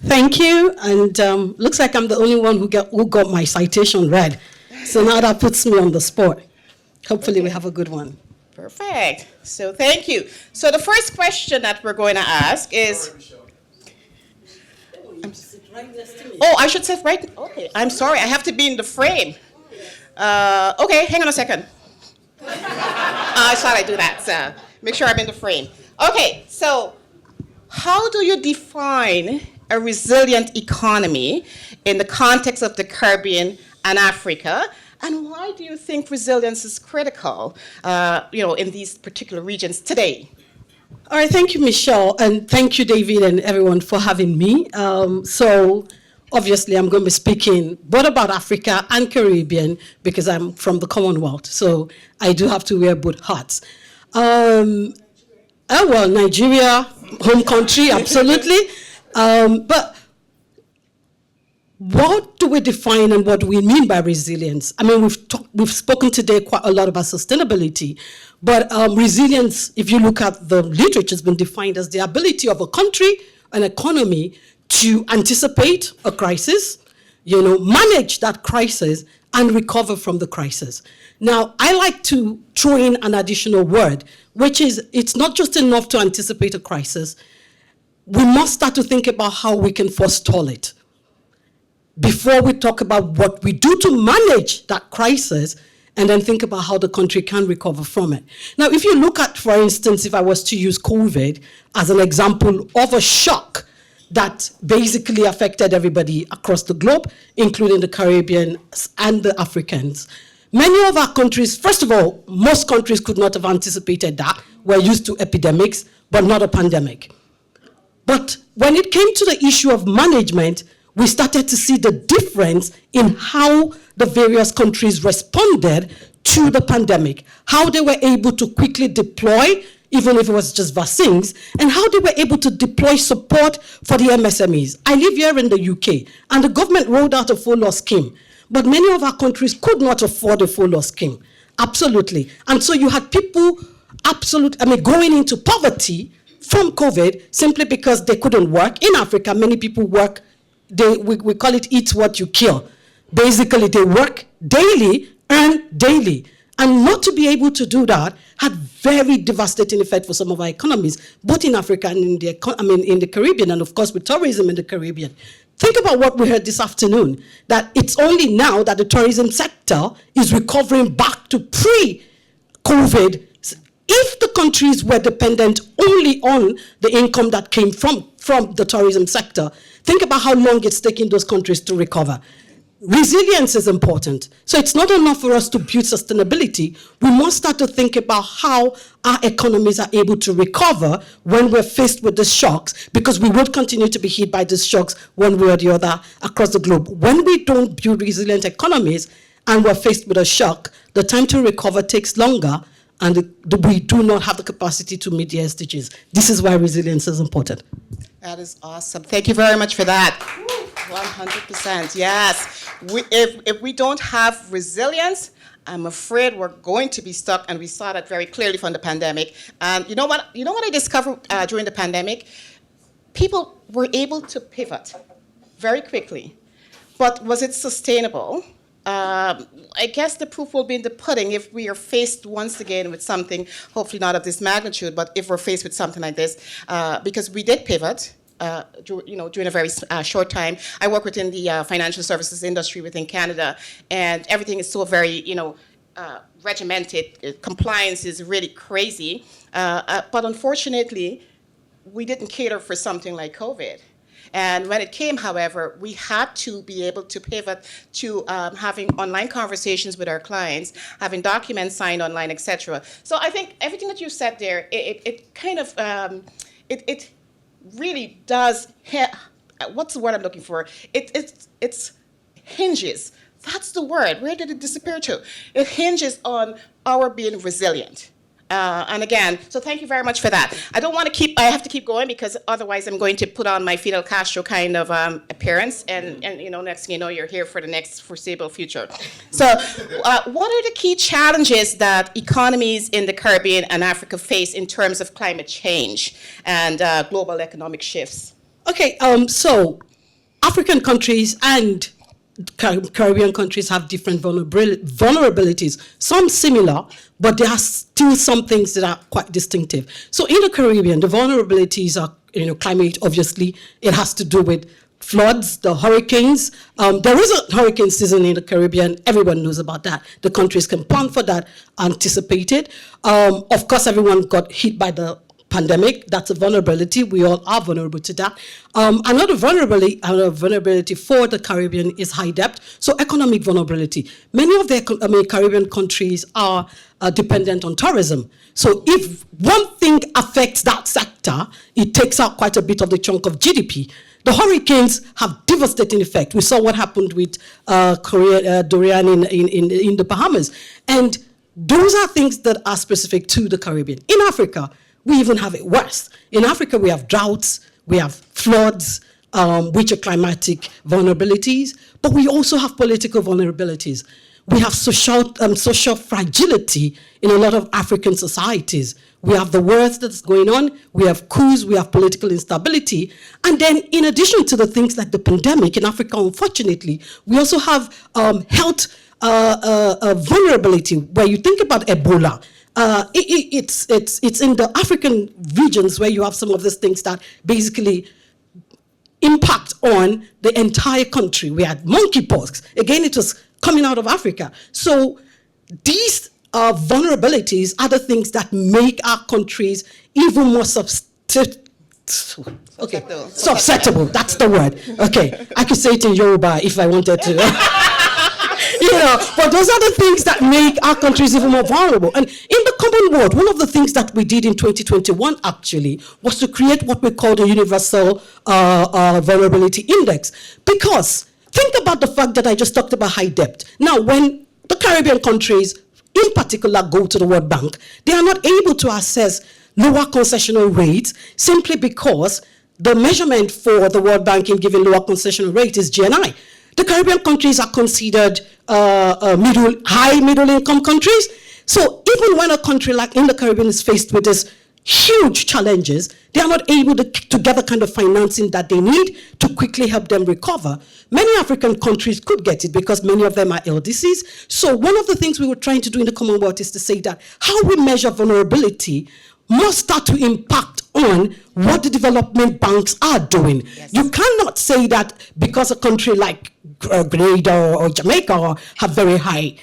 Speaker 13: Thank you, and looks like I'm the only one who got my citation read. So now that puts me on the spot. Hopefully we have a good one.
Speaker 12: Perfect. So thank you. So the first question that we're going to ask is... Oh, I should sit right... Okay, I'm sorry. I have to be in the frame. Okay, hang on a second. I thought I'd do that. So make sure I'm in the frame. Okay, so how do you define a resilient economy in the context of the Caribbean and Africa? And why do you think resilience is critical, in these particular regions today?
Speaker 13: All right, thank you, Michelle, and thank you, David, and everyone for having me. So obviously, I'm going to be speaking both about Africa and Caribbean because I'm from the Commonwealth, so I do have to wear both hats. Nigeria, home country, absolutely. But what do we define and what do we mean by resilience? I mean, we've spoken today quite a lot about sustainability, but resilience, if you look at the literature, has been defined as the ability of a country, an economy, to anticipate a crisis, manage that crisis, and recover from the crisis. Now, I like to throw in an additional word, which is it's not just enough to anticipate a crisis. We must start to think about how we can forestall it before we talk about what we do to manage that crisis, and then think about how the country can recover from it. Now, if you look at, for instance, if I was to use COVID as an example of a shock that basically affected everybody across the globe, including the Caribbean and the Africans. Many of our countries, first of all, most countries could not have anticipated that. We're used to epidemics, but not a pandemic. But when it came to the issue of management, we started to see the difference in how the various countries responded to the pandemic, how they were able to quickly deploy, even if it was just vaccines, and how they were able to deploy support for the MSMEs. I live here in the UK, and the government rolled out a full loss scheme, but many of our countries could not afford a full loss scheme, absolutely. And so you had people going into poverty from COVID simply because they couldn't work. In Africa, many people work, we call it eat what you kill. Basically, they work daily, earn daily. And not to be able to do that had very devastating effect for some of our economies, both in Africa and in the Caribbean, and of course with tourism in the Caribbean. Think about what we heard this afternoon, that it's only now that the tourism sector is recovering back to pre-COVID. If the countries were dependent only on the income that came from the tourism sector, think about how long it's taking those countries to recover. Resilience is important. So it's not enough for us to build sustainability. We must start to think about how our economies are able to recover when we're faced with the shocks, because we will continue to be hit by these shocks one way or the other across the globe. When we don't build resilient economies, and we're faced with a shock, the time to recover takes longer, and we do not have the capacity to meet the SDGs. This is why resilience is important.
Speaker 12: That is awesome. Thank you very much for that. 100%, yes. If we don't have resilience, I'm afraid we're going to be stuck, and we saw that very clearly from the pandemic. And you know what I discovered during the pandemic? People were able to pivot very quickly. But was it sustainable? I guess the proof will be in the pudding if we are faced once again with something, hopefully not of this magnitude, but if we're faced with something like this, because we did pivot. During a very short time. I work within the financial services industry within Canada, and everything is so very, regimented. Compliance is really crazy. But unfortunately, we didn't cater for something like COVID. And when it came, however, we had to be able to pivot to having online conversations with our clients, having documents signed online, etc. So I think everything that you said there, it kind of, it really does, what's the word I'm looking for? It's hinges. That's the word. Where did it disappear to? It hinges on our being resilient. And again, so thank you very much for that. I have to keep going because otherwise I'm going to put on my Fidel Castro kind of appearance and next thing you know, you're here for the next foreseeable future. So what are the key challenges that economies in the Caribbean and Africa face in terms of climate change and global economic shifts?
Speaker 13: Okay, so African countries and Caribbean countries have different vulnerabilities, some similar, but there are still some things that are quite distinctive. So in the Caribbean, the vulnerabilities are, climate, obviously, it has to do with floods, the hurricanes. There is a hurricane season in the Caribbean. Everyone knows about that. The countries can plan for that, anticipate it. Of course, everyone got hit by the pandemic. That's a vulnerability. We all are vulnerable to that. Another vulnerability for the Caribbean is high debt. So economic vulnerability. Many of the Caribbean countries are dependent on tourism. So if one thing affects that sector, it takes out quite a bit of the chunk of GDP. The hurricanes have devastating effect. We saw what happened with Dorian in the Bahamas. And those are things that are specific to the Caribbean. In Africa, we even have it worse. In Africa, we have droughts, we have floods, which are climatic vulnerabilities, but we also have political vulnerabilities. We have social fragility in a lot of African societies. We have the wars that's going on, we have coups, we have political instability, and then in addition to the things like the pandemic in Africa, unfortunately, we also have health vulnerability, where you think about Ebola. It's in the African regions where you have some of these things that basically impact on the entire country. We had monkeypox. Again, it was coming out of Africa. So these vulnerabilities are the things that make our countries even more susceptible. That's the word. Okay, I could say it in Yoruba if I wanted to. But those are the things that make our countries even more vulnerable. And in the Commonwealth, one of the things that we did in 2021 actually was to create what we call the Universal Vulnerability Index. Because think about the fact that I just talked about high debt. Now, when the Caribbean countries in particular go to the World Bank, they are not able to assess lower concessional rates simply because the measurement for the World Bank in giving lower concessional rate is GNI. The Caribbean countries are considered high middle income countries. So even when a country like in the Caribbean is faced with these huge challenges, they are not able to get the kind of financing that they need to quickly help them recover. Many African countries could get it because many of them are LDCs. So one of the things we were trying to do in the Commonwealth is to say that how we measure vulnerability must start to impact on what the development banks are doing. Yes. You cannot say that because a country like Grenada or Jamaica have very high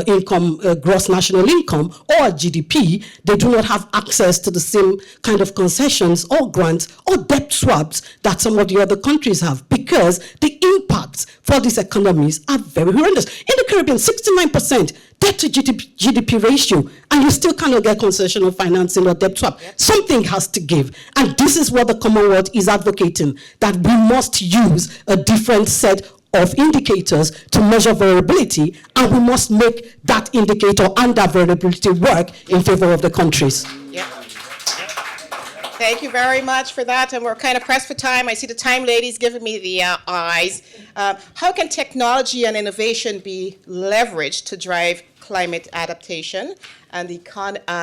Speaker 13: income, gross national income or GDP, they do not have access to the same kind of concessions or grants or debt swaps that some of the other countries have, because the impacts for these economies are very horrendous. In the Caribbean, 69% debt to GDP ratio, and you still cannot get concessional financing or debt swap. Yep. Something has to give. And this is what the Commonwealth is advocating, that we must use a different set of indicators to measure vulnerability, and we must make that indicator and that vulnerability work in favor of the countries.
Speaker 12: Yeah. Thank you very much for that, and we're kind of pressed for time. I see the time ladies giving me the eyes. How can technology and innovation be leveraged to drive climate adaptation and the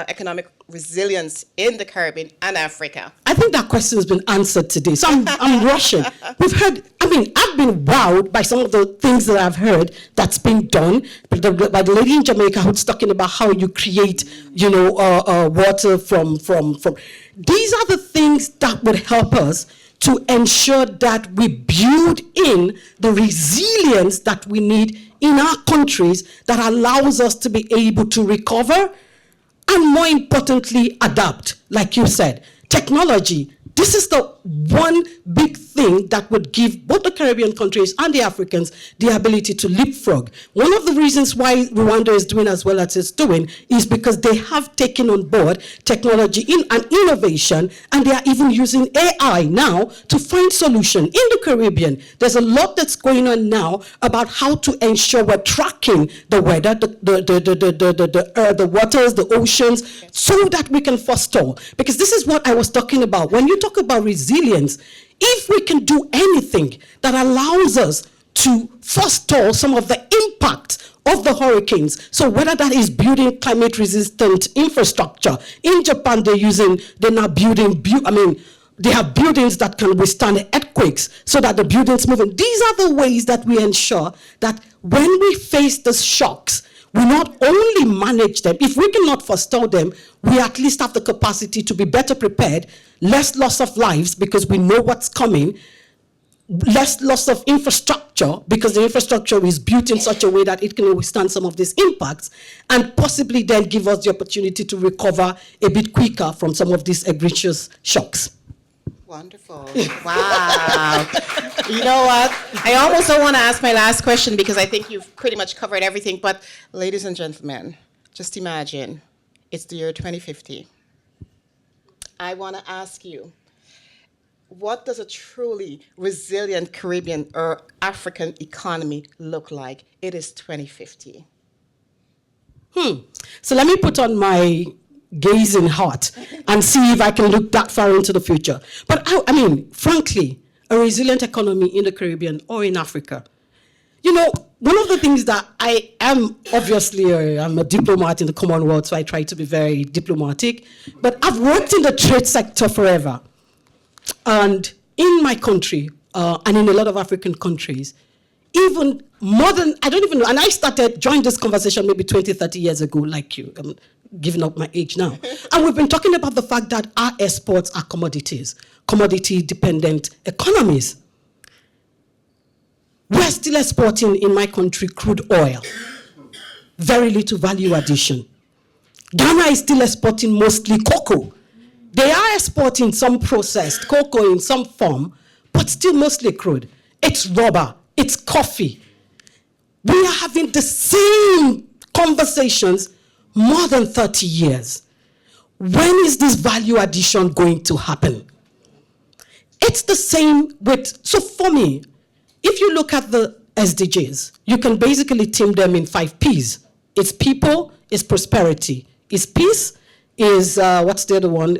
Speaker 12: economic resilience in the Caribbean and Africa?
Speaker 13: I think that question has been answered today, so I'm rushing. We've heard, I've been wowed by some of the things that I've heard that's been done by the lady in Jamaica who's talking about how you create, water from. These are the things that would help us to ensure that we build in the resilience that we need in our countries that allows us to be able to recover and, more importantly, adapt. Like you said, technology. This is the one big thing that would give both the Caribbean countries and the Africans the ability to leapfrog. One of the reasons why Rwanda is doing as well as it's doing is because they have taken on board technology and innovation, and they are even using AI now to find solutions. In the Caribbean, there's a lot that's going on now about how to ensure we're tracking the weather, the waters, the oceans, so that we can forestall. Because this is what I was talking about. When you talk about resilience, if we can do anything that allows us to forestall some of the impact of the hurricanes, so whether that is building climate-resistant infrastructure, in Japan they have buildings that can withstand earthquakes so that the buildings move. These are the ways that we ensure that when we face the shocks, we not only manage them, if we cannot forestall them, we at least have the capacity to be better prepared, less loss of lives because we know what's coming, less loss of infrastructure because the infrastructure is built in such a way that it can withstand some of these impacts, and possibly then give us the opportunity to recover a bit quicker from some of these egregious shocks.
Speaker 12: Wonderful. Wow. You know what? I almost don't want to ask my last question because I think you've pretty much covered everything. But ladies and gentlemen, just imagine it's the year 2050. I want to ask you, what does a truly resilient Caribbean or African economy look like? It is 2050.
Speaker 13: So let me put on my gazing heart and see if I can look that far into the future. But frankly, a resilient economy in the Caribbean or in Africa. One of the things that I am, obviously, I'm a diplomat in the Commonwealth, so I try to be very diplomatic, but I've worked in the trade sector forever. And in my country, and in a lot of African countries, even more than, I don't even know, and I joined this conversation maybe 20, 30 years ago, like you. I'm giving up my age now. And we've been talking about the fact that our exports are commodities, commodity-dependent economies. We're still exporting in my country crude oil. Very little value addition. Ghana is still exporting mostly cocoa. They are exporting some processed cocoa in some form, but still mostly crude. It's rubber, it's coffee. We are having the same conversations more than 30 years. When is this value addition going to happen? It's the same so for me, if you look at the SDGs, you can basically team them in 5 Ps. It's people, it's prosperity, it's peace, is, what's the other one?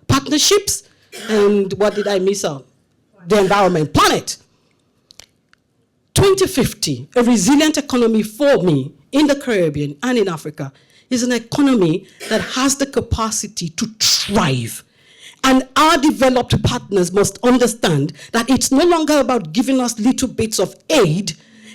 Speaker 13: Partnerships, and what did I miss out? The environment, planet. 2050, a resilient economy for me in the Caribbean and in Africa is an economy that has the capacity to thrive. And our developed partners must understand that it's no longer about giving us little bits of aid.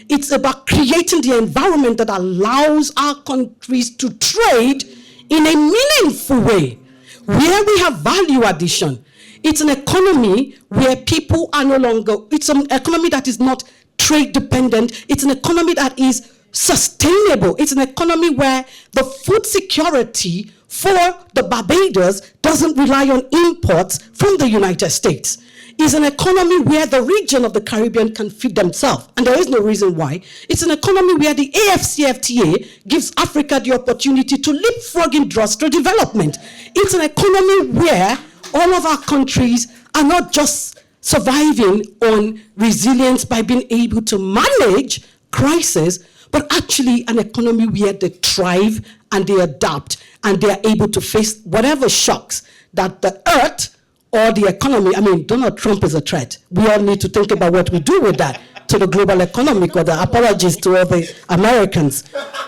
Speaker 13: It's about creating the environment that allows our countries to trade in a meaningful way, where we have value addition. It's an economy where people are no longer, it's an economy that is not trade dependent. It's an economy that is sustainable. It's an economy where the food security for the Barbados doesn't rely on imports from the United States. It's an economy where the region of the Caribbean can feed themselves, and there is no reason why. It's an economy where the AFCFTA gives Africa the opportunity to leapfrog industrial development. It's an economy where all of our countries are not just surviving on resilience by being able to manage crisis, but actually an economy where they thrive and they adapt and they are able to face whatever shocks that the earth or the economy. I mean, Donald Trump is a threat. We all need to think about what we do with that to the global economic, or the apologies to all the Americans.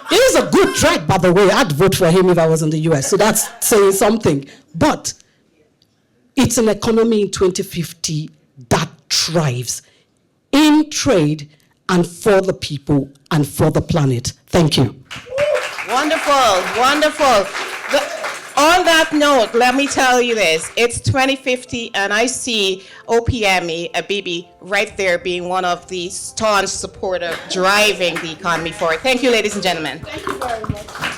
Speaker 13: He is a good threat, by the way. I'd vote for him if I was in the US, so that's saying something. But it's an economy in 2050 that thrives in trade and for the people and for the planet. Thank you.
Speaker 12: Wonderful, wonderful. On that note, let me tell you this. It's 2050, and I see OPME, Abibi, right there being one of the staunch supporters driving the economy forward. Thank you, ladies and gentlemen.
Speaker 13: Thank you very much.